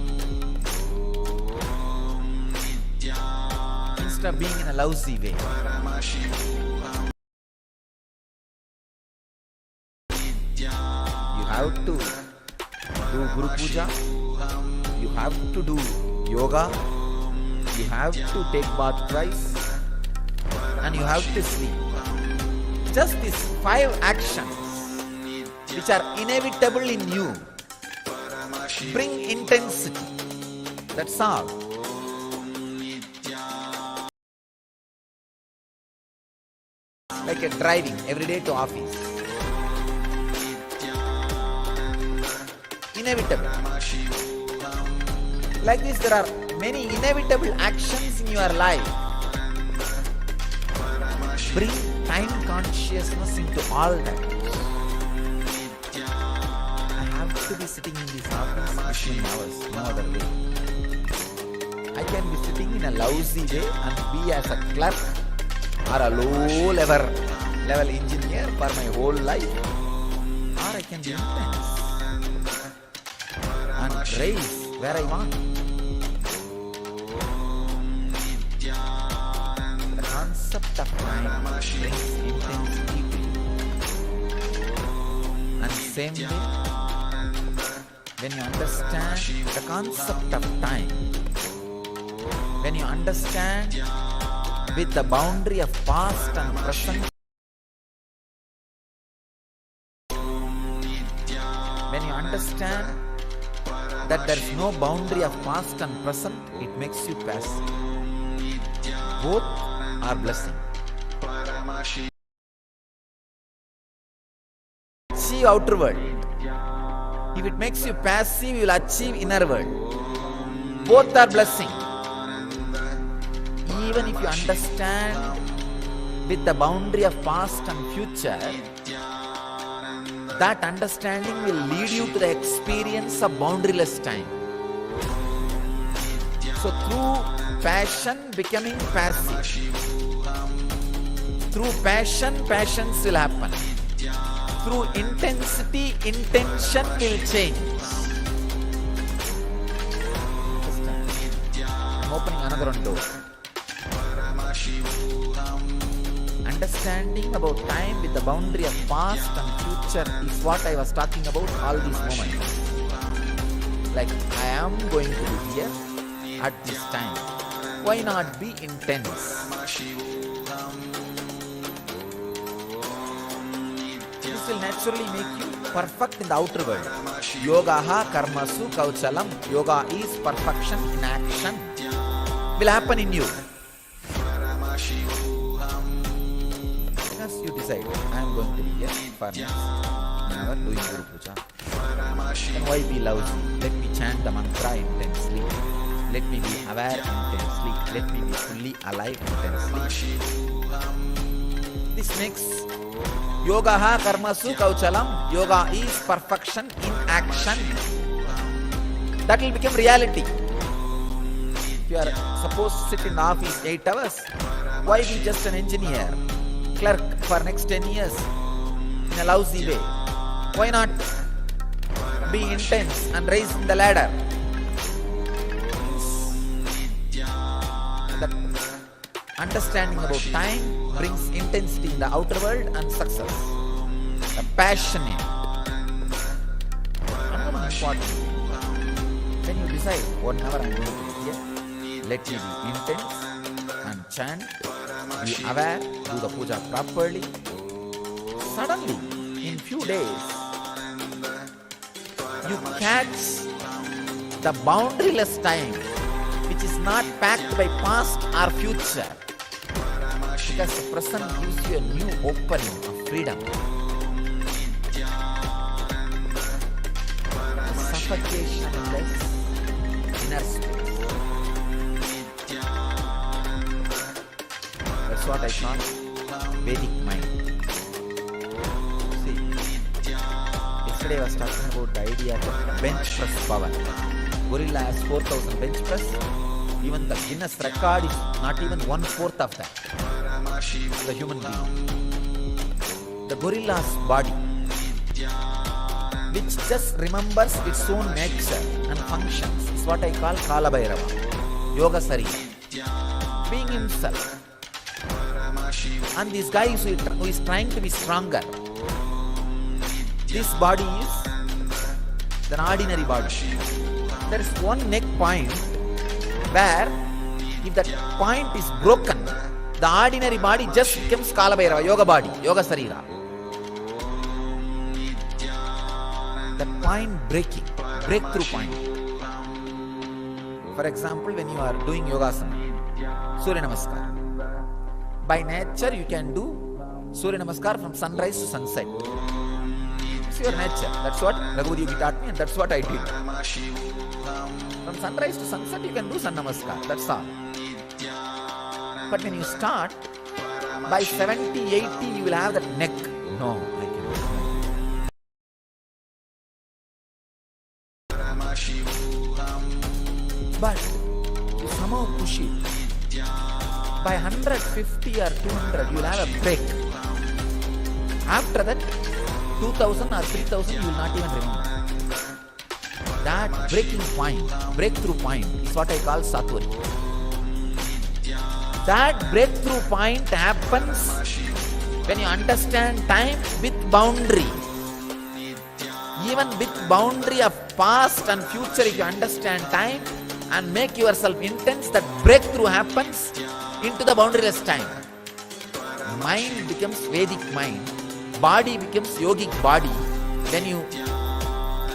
instead of being in a lousy way? You have to do Guru Puja, you have to do yoga, you have to take bath twice, and you have to sleep. Just these 5 actions which are inevitable in you bring intensity. That's all. Like a driving every day to office. Inevitable. Like this, there are many inevitable actions in your life. Bring time consciousness into all that. I have to be sitting in this office 15 hours, no other way. I can be sitting in a lousy way and be as a clerk or a low level engineer for my whole life. Or I can be intense and raise where I want. The concept of time brings intensity to you. And same way, when you understand the concept of time, when you understand with the boundary of past and present, when you understand that there is no boundary of past and present, it makes you passive. Both are blessing. Achieve outer world. If it makes you passive, you will achieve inner world. Both are blessing. Even if you understand with the boundary of past and future, that understanding will lead you to the experience of boundaryless time. So through passion becoming passive, through passion, passions will happen. Through intensity, intention will change. I'm opening another one door. Understanding about time with the boundary of past and future is what I was talking about all these moments. Like, I am going to be here at this time. Why not be intense? This will naturally make you perfect in the outer world. Yogaha karmasu kauchalam. Yoga is perfection in action. Will happen in you. You decide, I am going to be here for next an hour doing Guru Puja. Then why be lousy? Let me chant the mantra intensely. Let me be aware intensely. Let me be fully alive intensely. This makes yogaha karmasu kauchalam. Yoga is perfection in action. That will become reality. If you are supposed to sit in the office 8 hours, why be just an engineer, clerk for next 10 years in a lousy way? Why not be intense and rise in the ladder? The understanding about time brings intensity in the outer world and success. The passionate. Another important. When you decide, whatever I am doing here, let me be intense and chant, be aware, do the puja properly. Suddenly, in few days, you catch the boundaryless time, which is not packed by past or future, because the present gives you a new opening of freedom. The suffocationless inner space. That's what I call Vedic mind. See, yesterday I was talking about the idea of bench press power. Gorilla has 4,000 bench press. Even the Guinness record is not even 1/4 of that. The human being. The gorilla's body, which just remembers its own nature and functions, is what I call Kala Bhairava, Yoga Sarira, being himself. And this guy who is trying to be stronger, this body is an ordinary body. There is one neck point where if that point is broken, the ordinary body just becomes Kala Bhairava, Yoga body, Yoga Sarira. That point breaking, breakthrough point. For example, when you are doing Yogasana, Surya Namaskar. By nature, you can do Surya Namaskar from sunrise to sunset. It's your nature. That's what Raghuvi taught me, and that's what I did. From sunrise to sunset, you can do Sun Namaskar. That's all. But when you start, by 70, 80, you will have that neck. No, I cannot. But you somehow push it. By 150 or 200, you will have a break. After that, 2000 or 3000, you will not even remember. That breaking point, breakthrough point, is what I call Satwari. That breakthrough point happens when you understand time with boundary. Even with boundary of past and future, if you understand time and make yourself intense, that breakthrough happens into the boundaryless time. Mind becomes Vedic mind. Body becomes yogic body when you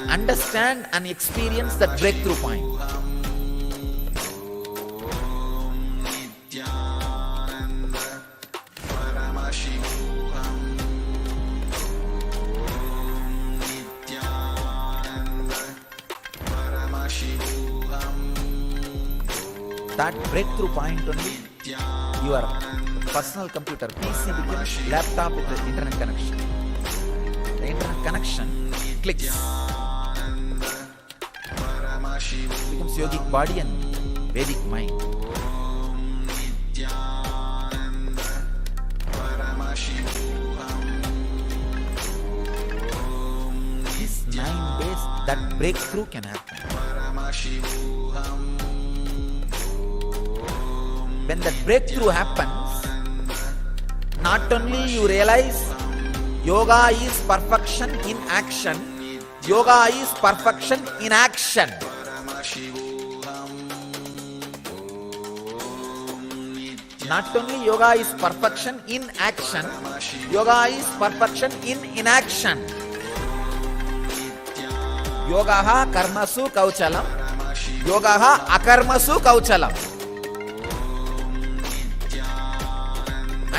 understand and experience that breakthrough point. That breakthrough point only, your personal computer, PC becomes laptop with the internet connection. The internet connection clicks. It becomes yogic body and Vedic mind. These 9 days, that breakthrough can happen. When that breakthrough happens, not only you realize yoga is perfection in action, yoga is perfection in action. Not only yoga is perfection in action, yoga is perfection in inaction. Yogaha karmasu kauchalam, yogaha akarmasu kauchalam.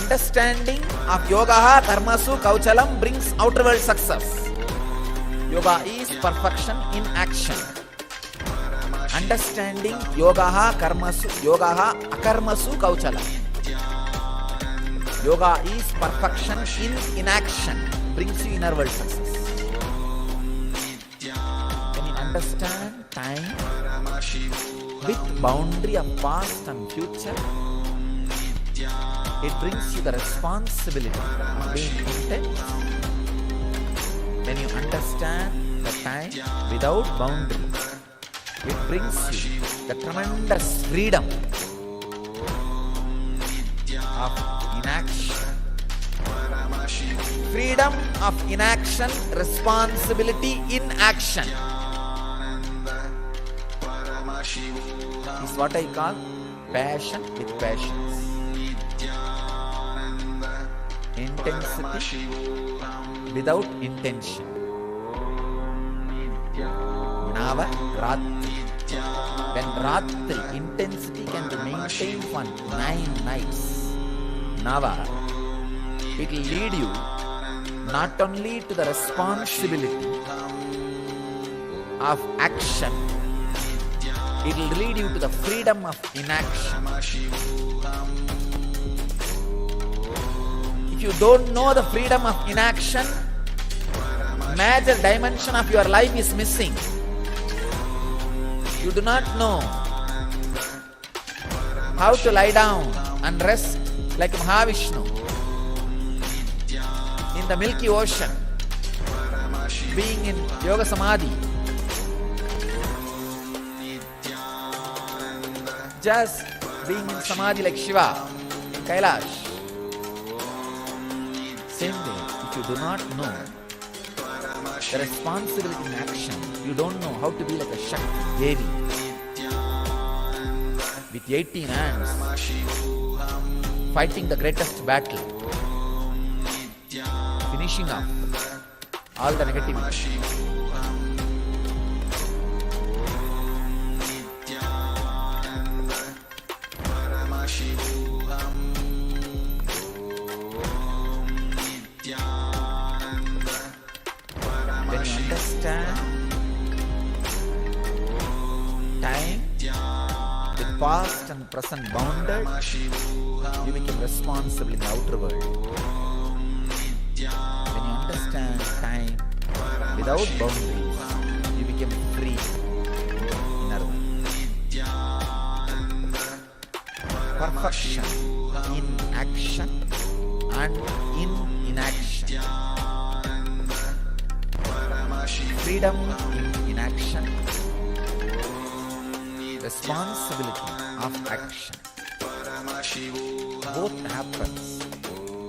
Understanding of yogaha karmasu kauchalam brings outer world success. Yoga is perfection in action. understanding yogaha karmasu, yogaha akarmasu kauchala. Yoga is perfection in inaction, brings you inner world success. When you understand time with boundary of past and future, it brings you the responsibility of being intense. When you understand the time without boundary, it brings you the tremendous freedom of inaction. Freedom of inaction, responsibility in action is what I call passion with patience. Intensity without intention. Nava Ratri. When Ratri, intensity can be maintained for 9 nights. Nava, it will lead you not only to the responsibility of action, it will lead you to the freedom of inaction. If you don't know the freedom of inaction, major dimension of your life is missing. You do not know how to lie down and rest like Mahavishnu in the Milky Ocean, being in Yoga Samadhi. Just being in Samadhi like Shiva, Kailash. Same way, if you do not know the responsibility in action, you don't know how to be like a Shakti Devi with 18 hands, fighting the greatest battle, finishing up all the negativity. When you understand time with past and present bounded, you become responsible in the outer world. When you understand time without boundaries, you become free in the inner world. Perfection in action and in inaction. Freedom in inaction, responsibility of action. Both happens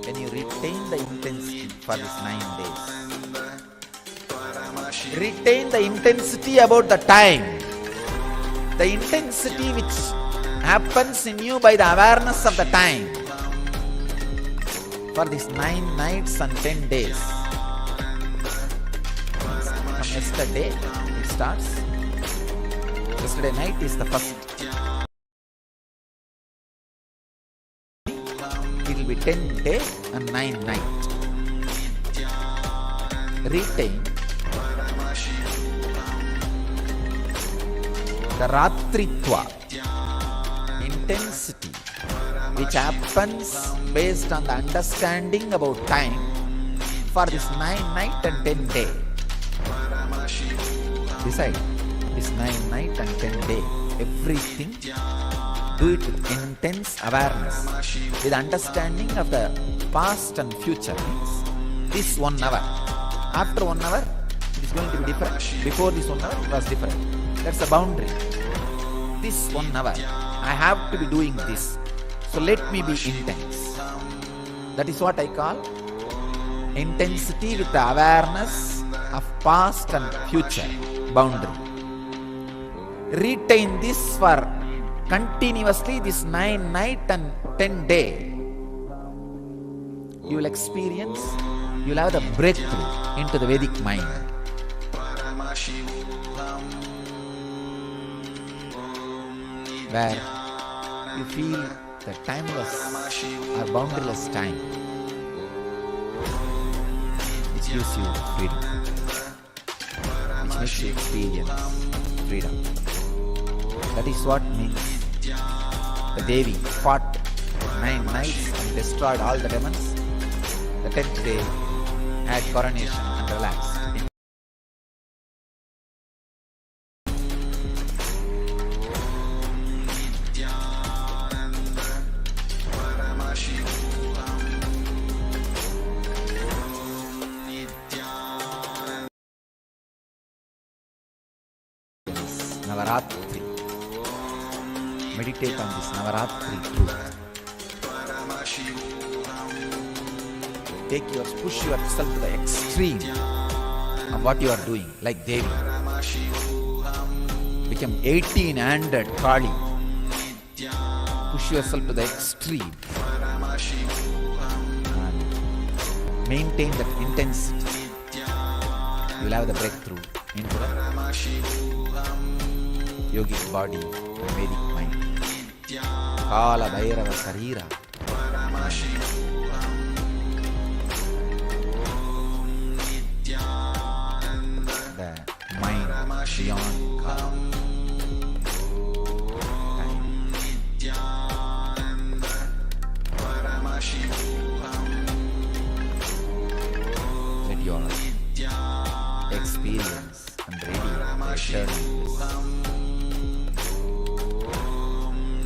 when you retain the intensity for these 9 days. Retain the intensity about the time. The intensity which happens in you by the awareness of the time for these 9 nights and 10 days. From yesterday it starts. Yesterday night is the first. It will be 10 day and 9 night. Retain the Ratritva, intensity which happens based on the understanding about time for this 9 night and 10 day. Decide this 9 night and 10 day, everything do it with intense awareness, with understanding of the past and future. Means this 1 hour, after 1 hour it is going to be different. Before this 1 hour it was different. That's the boundary. This 1 hour I have to be doing this, so let me be intense. That is what I call intensity with the awareness of past and future boundary. Retain this for continuously this 9 night and 10 day. You will experience, you will have the breakthrough into the Vedic mind. Where you feel the timeless or boundaryless time, which gives you freedom, which makes you experience freedom. That is what means the Devi fought 9 nights and destroyed all the demons. The 10th day had coronation and relaxed. Navaratri. Meditate on this Navaratri truth. Push yourself to the extreme of what you are doing, like Devi. Become 18-handed Kali. Push yourself to the extreme and maintain that intensity. You will have the breakthrough into the yogic body and Vedic mind. Kala Bhairava Sarira. The mind beyond time. Let your experience and radiate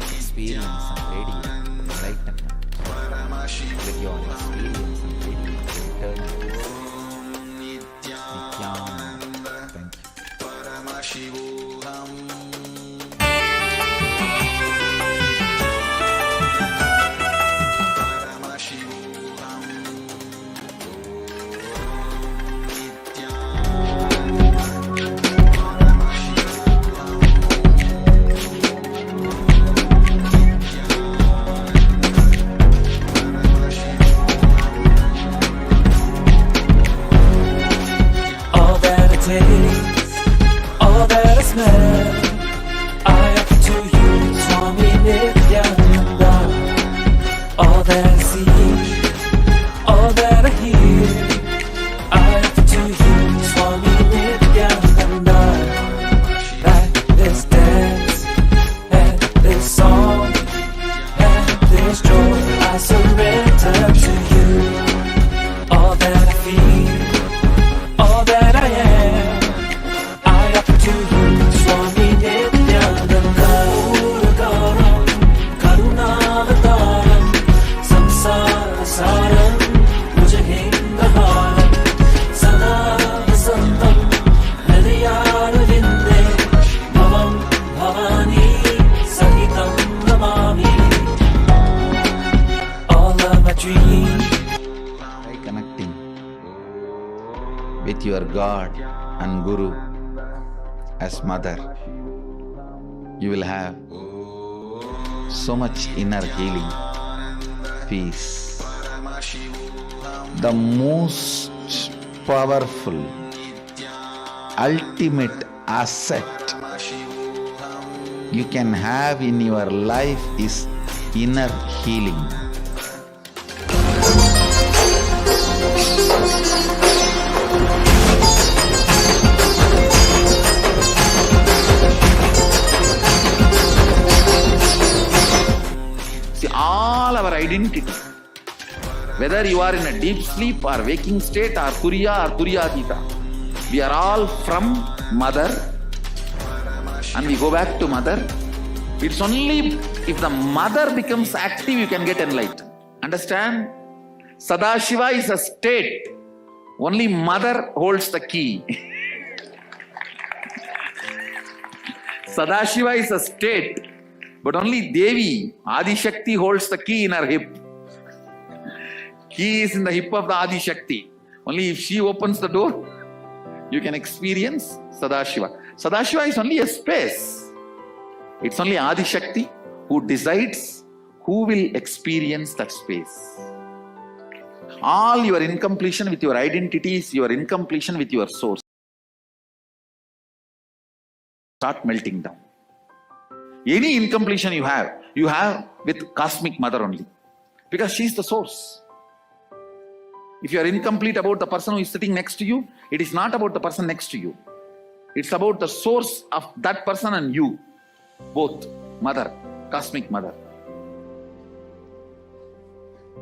experience and radiate enlightenment. Let your experience and radiate eternal Nithyananda. Thank you. All that I smell, I offer to you, Swami Nithyananda. All that I see, all that I hear, I offer to you, Swami Nithyananda. Like this dance, and this song, and this joy, I surrender to you. All that I feel, all that I am, I offer to you, Swami Nithyananda. Uragaram, Karunavataram, Samsara Saram, Bhujagengaharam, Sada Vasantam, Hridayarvinde, Bhavam Bhavani, Sahitam Namami. All of my dreams, By connecting with your God and Guru as mother, you will have so much inner healing, peace. The most powerful, ultimate asset you can have in your life is inner healing. See, all our identity, whether you are in a deep sleep or waking state or Turiya or Turiyatita, we are all from mother and we go back to mother. It's only if the mother becomes active you can get enlightened. Understand? Sadashiva is a state. Only mother holds the key. Sadashiva is a state, but only Devi, Adi Shakti, holds the key in her hip. Key is in the hip of the Adi Shakti. Only if she opens the door, you can experience Sadashiva. Sadashiva is only a space. It's only Adi Shakti who decides who will experience that space. All your incompletion with your identities, your incompletion with your source, start melting down. Any incompletion you have with Cosmic Mother only. Because she is the source. If you are incomplete about the person who is sitting next to you, it is not about the person next to you. It's about the source of that person and you. both, mother, cosmic mother.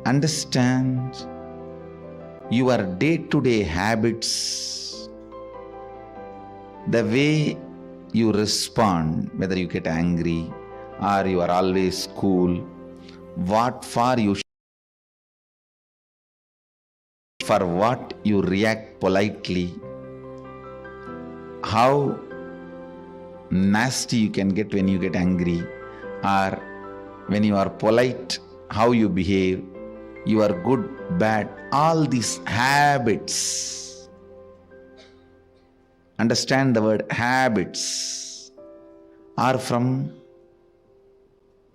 Understand your day-to-day habits, the way you respond, whether you get angry or you are always cool, what for you, for what you react politely, how nasty you can get when you get angry, or when you are polite, how you behave, you are good, bad, all these habits. Understand the word habits are from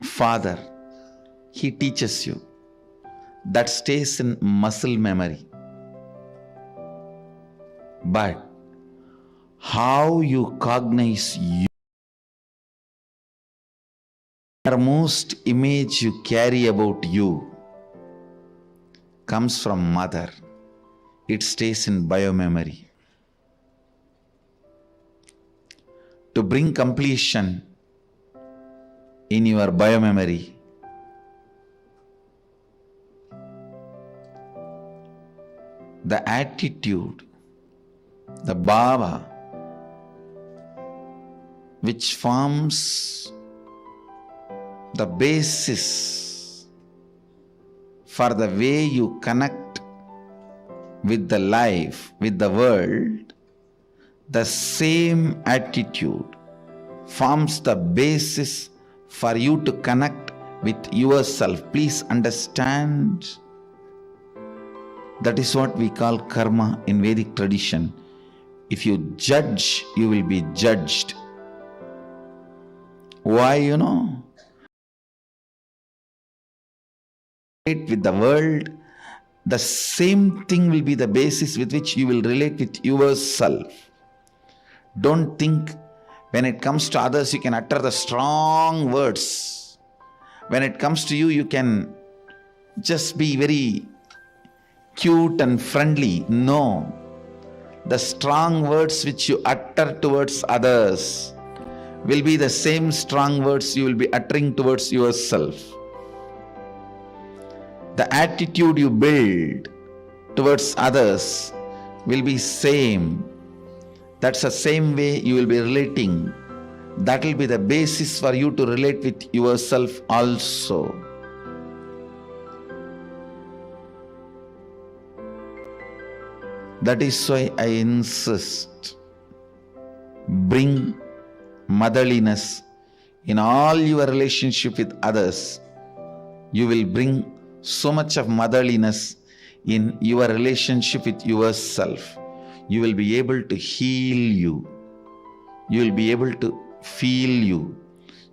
Father. He teaches you. That stays in muscle memory. But how you cognize you, the most image you carry about you comes from mother. It stays in biomemory. To bring completion in your biomemory, the attitude, the bhava, which forms the basis for the way you connect with the life, with the world, the same attitude forms the basis for you to connect with yourself. Please understand, that is what we call karma in Vedic tradition. If you judge, you will be judged. Why, with the world, the same thing will be the basis with which you will relate with yourself. Don't think when it comes to others you can utter the strong words. When it comes to you, you can just be very cute and friendly. No. The strong words which you utter towards others will be the same strong words you will be uttering towards yourself. The attitude you build towards others will be same. That's the same way you will be relating. That will be the basis for you to relate with yourself also. That is why I insist, bring motherliness in all your relationship with others. You will bring so much of motherliness in your relationship with yourself. You will be able to heal you. You will be able to feel you.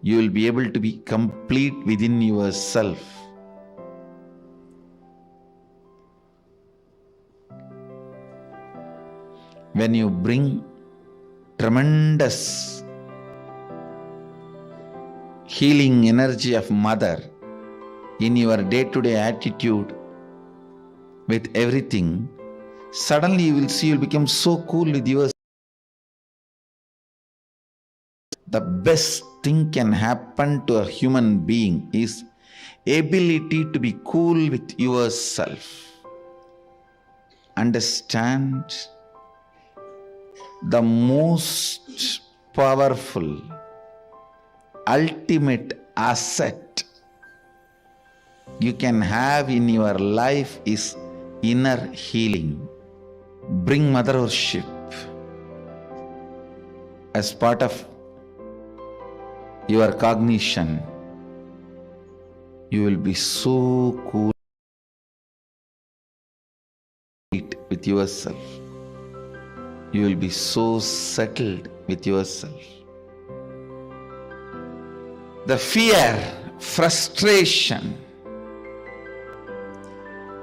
You will be able to be complete within yourself. When you bring tremendous healing energy of mother in your day-to-day attitude with everything, suddenly you will see you'll become so cool with yourself. The best thing can happen to a human being is ability to be cool with yourself. Understand, the most powerful, ultimate asset you can have in your life is inner healing. Bring mother worship as part of your cognition. You will be so cool with yourself. You will be so settled with yourself. The fear, frustration,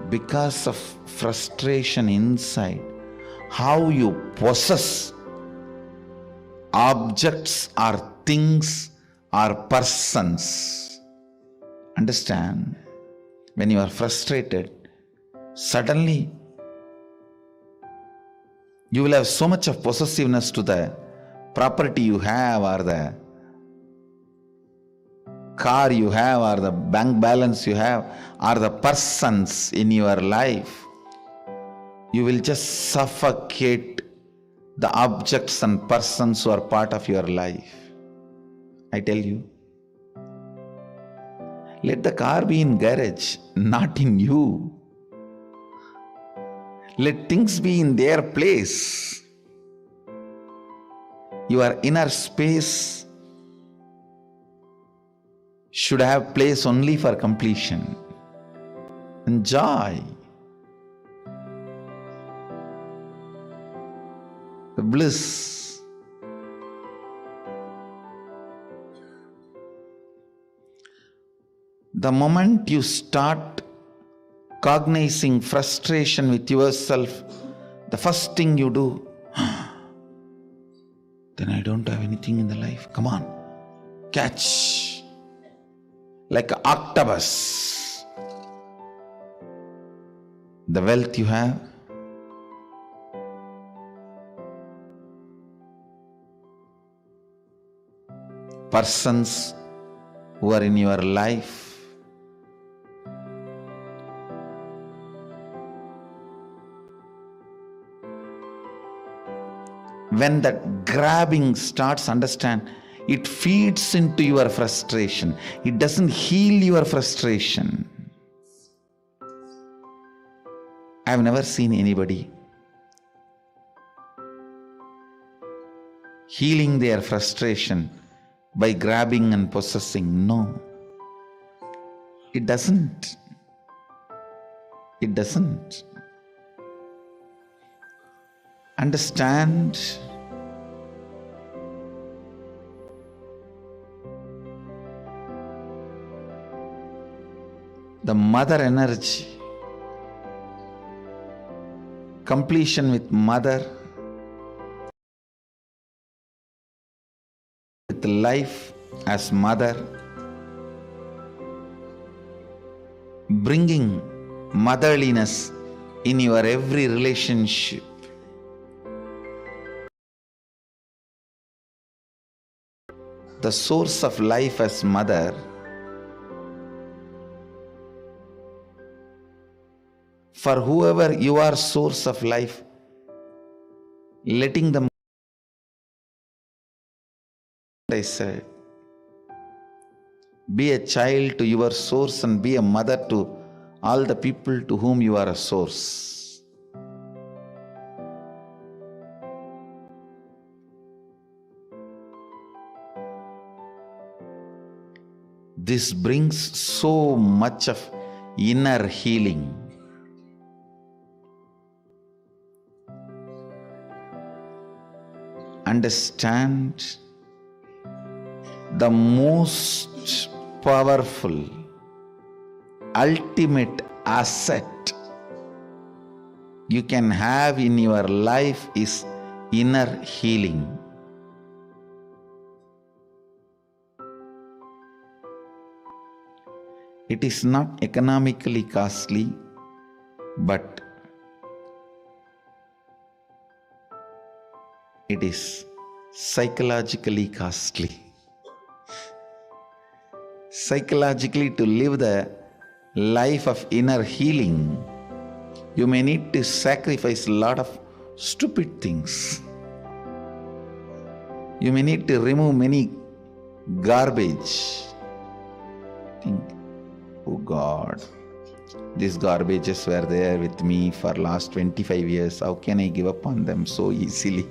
because of frustration inside, how you possess objects or things or persons. Understand? When you are frustrated, suddenly you will have so much of possessiveness to the property you have or the car you have, or the bank balance you have, or the persons in your life, you will just suffocate the objects and persons who are part of your life. I tell you, let the car be in garage, not in you. Let things be in their place. Your inner space should have place only for completion and joy, the bliss. The moment you start cognizing frustration with yourself, the first thing you do, then I don't have anything in the life. Come on, catch like an octopus the wealth you have. Persons who are in your life. When that grabbing starts, understand, it feeds into your frustration. It doesn't heal your frustration. I've never seen anybody healing their frustration by grabbing and possessing. No. It doesn't. It doesn't. Understand the mother energy, completion with mother, with life as mother, bringing motherliness in your every relationship. The source of life as mother, for whoever you are source of life, letting them, I said, be a child to your source and be a mother to all the people to whom you are a source. This brings so much of inner healing. Understand the most powerful, ultimate asset you can have in your life is inner healing. It is not economically costly, but it is psychologically costly. Psychologically, to live the life of inner healing, you may need to sacrifice a lot of stupid things. You may need to remove many garbage. Think, oh God, these garbages were there with me for last 25 years. How can I give up on them so easily?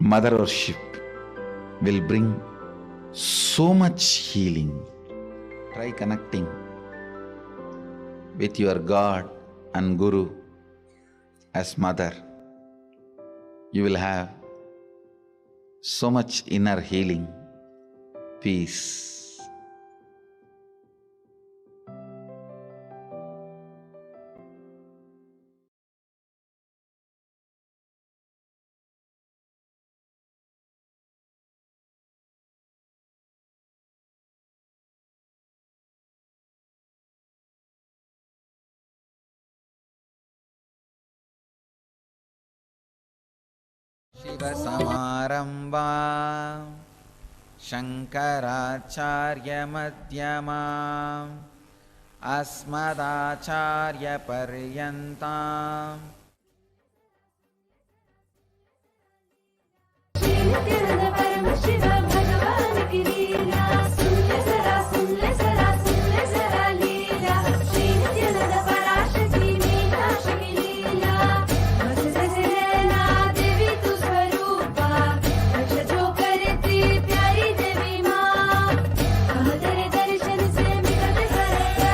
Mother worship will bring so much healing. Try connecting with your God and Guru as mother. You will have so much inner healing, peace. शिवसमारम्भां शङ्कराचार्यमध्यमाम् अस्मदाचार्यपर्यन्ताम् नित्यानंद परम शिव भगवान की लीला सुन ले जरा लीला श्री नित्यानंद पराशक्ति मीनाक्षी की लीला बस जैसे नैना देवी तू स्वरूपा रक्ष जो करती प्यारी देवी माँ कह तेरे दर्शन से मिलत करता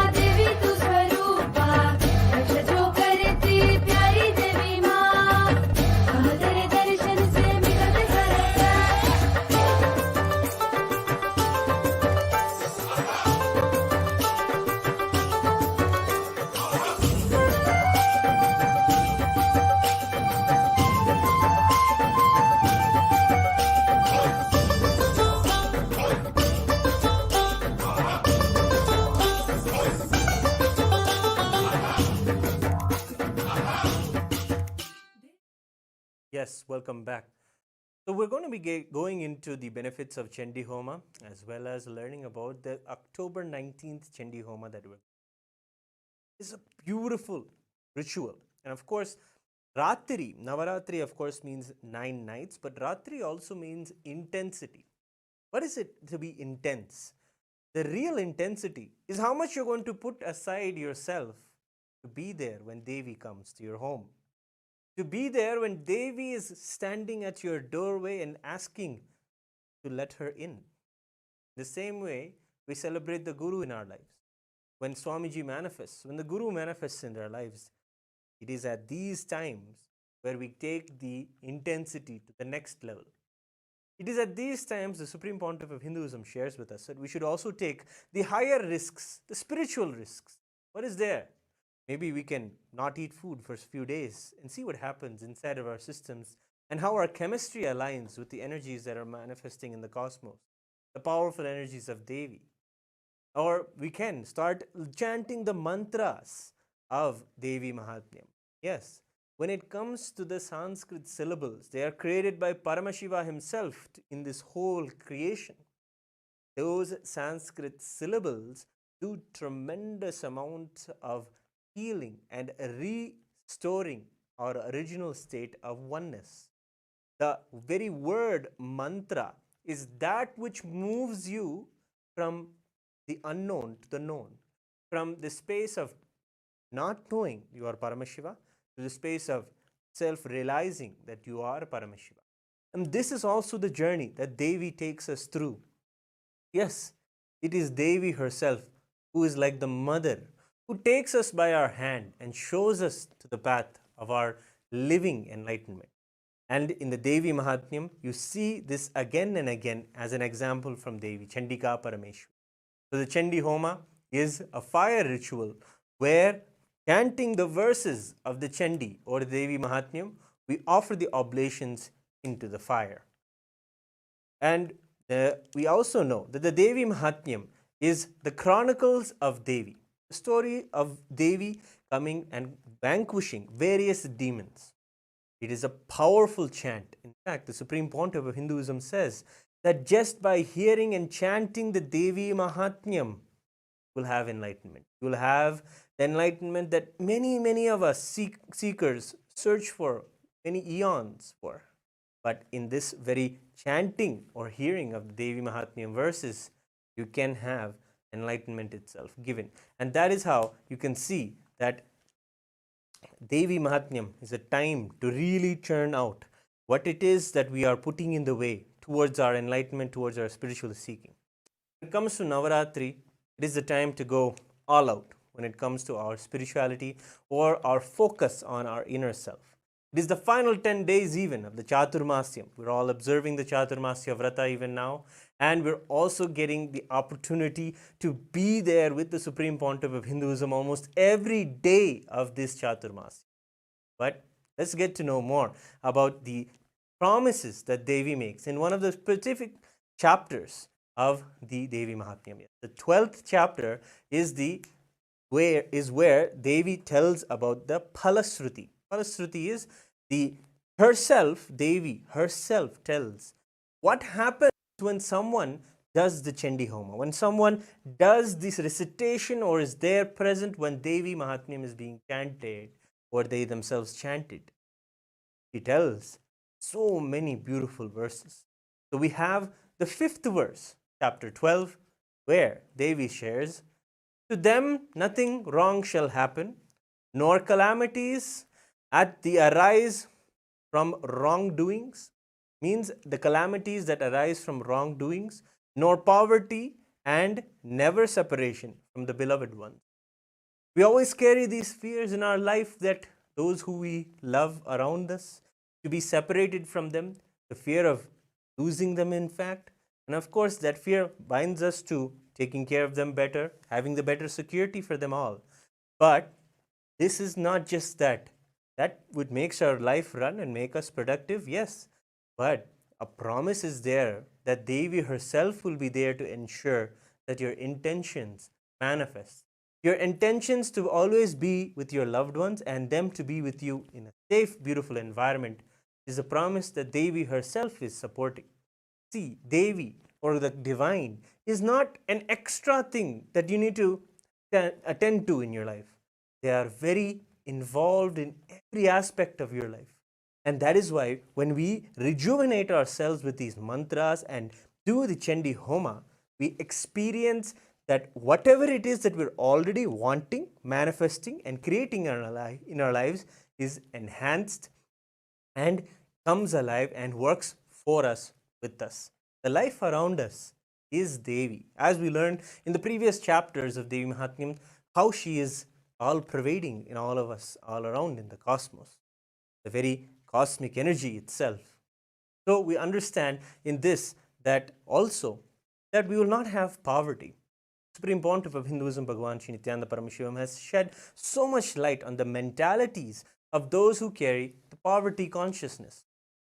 देवी Yes, welcome back. So we're going to be going into the benefits of Chandi Homa as well as learning about the October 19th Chandi Homa that we're. It's a beautiful ritual. And of course, Ratri, Navaratri of course means 9 nights, but Ratri also means intensity. What is it to be intense? The real intensity is how much you're going to put aside yourself to be there when Devi comes to your home. To be there when Devi is standing at your doorway and asking to let her in. The same way we celebrate the Guru in our lives. When Swamiji manifests, when the Guru manifests in their lives, it is at these times where we take the intensity to the next level. It is at these times the Supreme Pontiff of Hinduism shares with us that we should also take the higher risks, the spiritual risks. What is there? Maybe we can not eat food for a few days and see what happens inside of our systems and how our chemistry aligns with the energies that are manifesting in the cosmos, the powerful energies of Devi. Or we can start chanting the mantras of Devi Mahatmyam. Yes, when it comes to the Sanskrit syllables, they are created by Paramashiva himself in this whole creation. Those Sanskrit syllables do tremendous amount of healing and restoring our original state of oneness. The very word mantra is that which moves you from the unknown to the known, from the space of not knowing you are Paramashiva to the space of self realizing that you are Paramashiva. And this is also the journey that Devi takes us through. Yes, it is Devi herself who is like the mother who takes us by our hand and shows us to the path of our living enlightenment. And in the Devi Mahatmyam, you see this again and again as an example from Devi, Chandika Parameshwari. So the Chandi Homa is a fire ritual where chanting the verses of the Chandi or the Devi Mahatmyam, we offer the oblations into the fire. And we also know that the Devi Mahatmyam is the chronicles of Devi, the story of Devi coming and vanquishing various demons. It is a powerful chant. In fact, the Supreme Pontiff of Hinduism says that just by hearing and chanting the Devi Mahatmyam, you will have enlightenment. You will have the enlightenment that many of us seekers search for many eons for. But in this very chanting or hearing of the Devi Mahatmyam verses, you can have enlightenment itself given. And that is how you can see that Devi Mahatmyam is a time to really churn out what it is that we are putting in the way towards our enlightenment, towards our spiritual seeking. When it comes to Navaratri, it is the time to go all out when it comes to our spirituality or our focus on our inner self. It is the final 10 days even of the Chaturmasyam. We're all observing the Chaturmasya Vrata even now, and we're also getting the opportunity to be there with the Supreme Pontiff of Hinduism almost every day of this Chaturmasya. But let's get to know more about the promises that Devi makes in one of the specific chapters of the Devi Mahatmyam. The 12th chapter is where Devi tells about the Phalasruti. Phalasruti is Devi herself tells what happens when someone does the Chandi Homa, when someone does this recitation or is there present when Devi Mahatmyam is being chanted or they themselves chanted. She tells so many beautiful verses. So we have the 5th verse, chapter 12, where Devi shares, "To them nothing wrong shall happen, nor calamities at the arise from wrongdoings," means the calamities that arise from wrongdoings, "nor poverty and never separation from the beloved ones." We always carry these fears in our life that those who we love around us, to be separated from them, the fear of losing them, in fact. And of course, that fear binds us to taking care of them better, having the better security for them all. But this is not just that. That would make our life run and make us productive, yes. But a promise is there that Devi herself will be there to ensure that your intentions manifest. Your intentions to always be with your loved ones and them to be with you in a safe, beautiful environment is a promise that Devi herself is supporting. See, Devi or the divine is not an extra thing that you need to attend to in your life. They are very involved in every aspect of your life. And that is why when we rejuvenate ourselves with these mantras and do the Chandi Homa, we experience that whatever it is that we're already wanting, manifesting, and creating in our lives is enhanced and comes alive and works for us, with us. The life around us is Devi. As we learned in the previous chapters of Devi Mahatmyam, how she is all pervading in all of us, all around in the cosmos, the very cosmic energy itself. So we understand in this that also that we will not have poverty. Supreme Pontiff of Hinduism, Bhagavan Sri Nithyananda Paramashivam, has shed so much light on the mentalities of those who carry the poverty consciousness.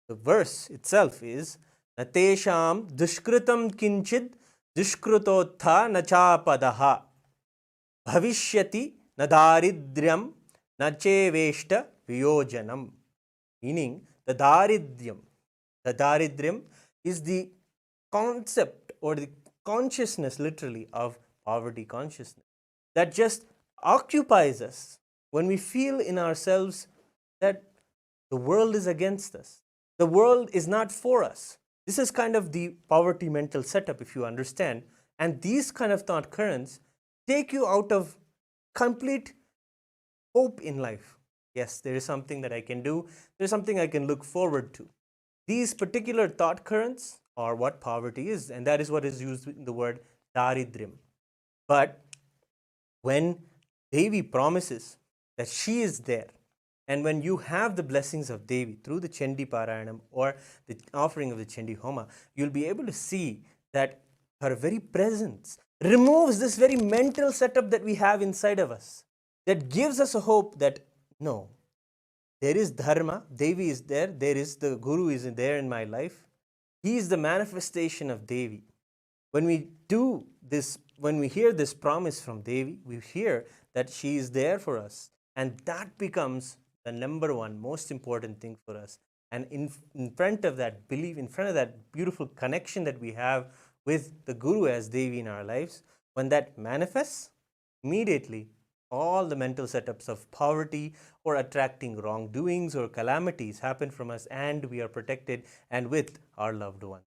The verse itself is Natesham dushkritam kinchid dushkrutotha nachapadaha bhavishyati nadaridryam nacheveshta viyojanam. Meaning, the daridryam is the concept or the consciousness, literally, of poverty consciousness that just occupies us when we feel in ourselves that the world is against us. The world is not for us. This is kind of the poverty mental setup, if you understand. And these kind of thought currents take you out of complete hope in life. Yes, there is something that I can do, there is something I can look forward to. These particular thought currents are what poverty is, and that is what is used in the word daridryam. But when Devi promises that she is there, and when you have the blessings of Devi through the Chandi Parayanam or the offering of the Chandi Homa, you'll be able to see that her very presence removes this very mental setup that we have inside of us, that gives us a hope that no, there is dharma, Devi is there, there is the Guru is there in my life. He is the manifestation of Devi. When we do this, when we hear this promise from Devi, we hear that she is there for us. And that becomes the number one most important thing for us. And in front of that belief, in front of that beautiful connection that we have with the Guru as Devi in our lives, when that manifests, immediately all the mental setups of poverty or attracting wrongdoings or calamities happen from us, and we are protected and with our loved one.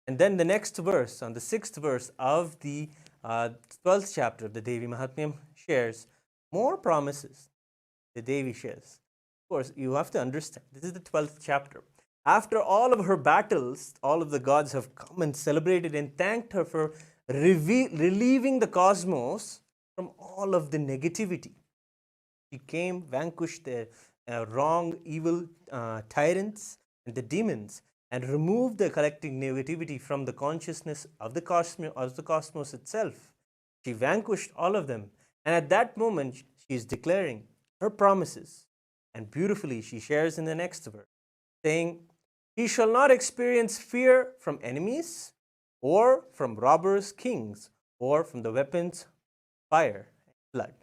And then the next verse, on the 6th verse of the 12th chapter of the Devi Mahatmyam, shares more promises the Devi shares. Of course, you have to understand, this is the 12th chapter. After all of her battles, all of the gods have come and celebrated and thanked her for relieving the cosmos from all of the negativity. She came, vanquished the wrong, evil tyrants and the demons, and removed the collective negativity from the consciousness of the cosmos itself. She vanquished all of them. And at that moment, she is declaring her promises. And beautifully, she shares in the next verse, saying, "He shall not experience fear from enemies, or from robbers, kings, or from the weapons, fire, and blood."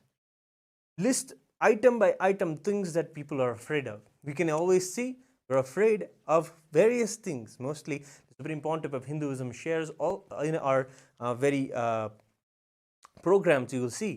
List item by item things that people are afraid of. We can always see we're afraid of various things. Mostly, the Supreme Pontiff of Hinduism shares all in our very programs. You will see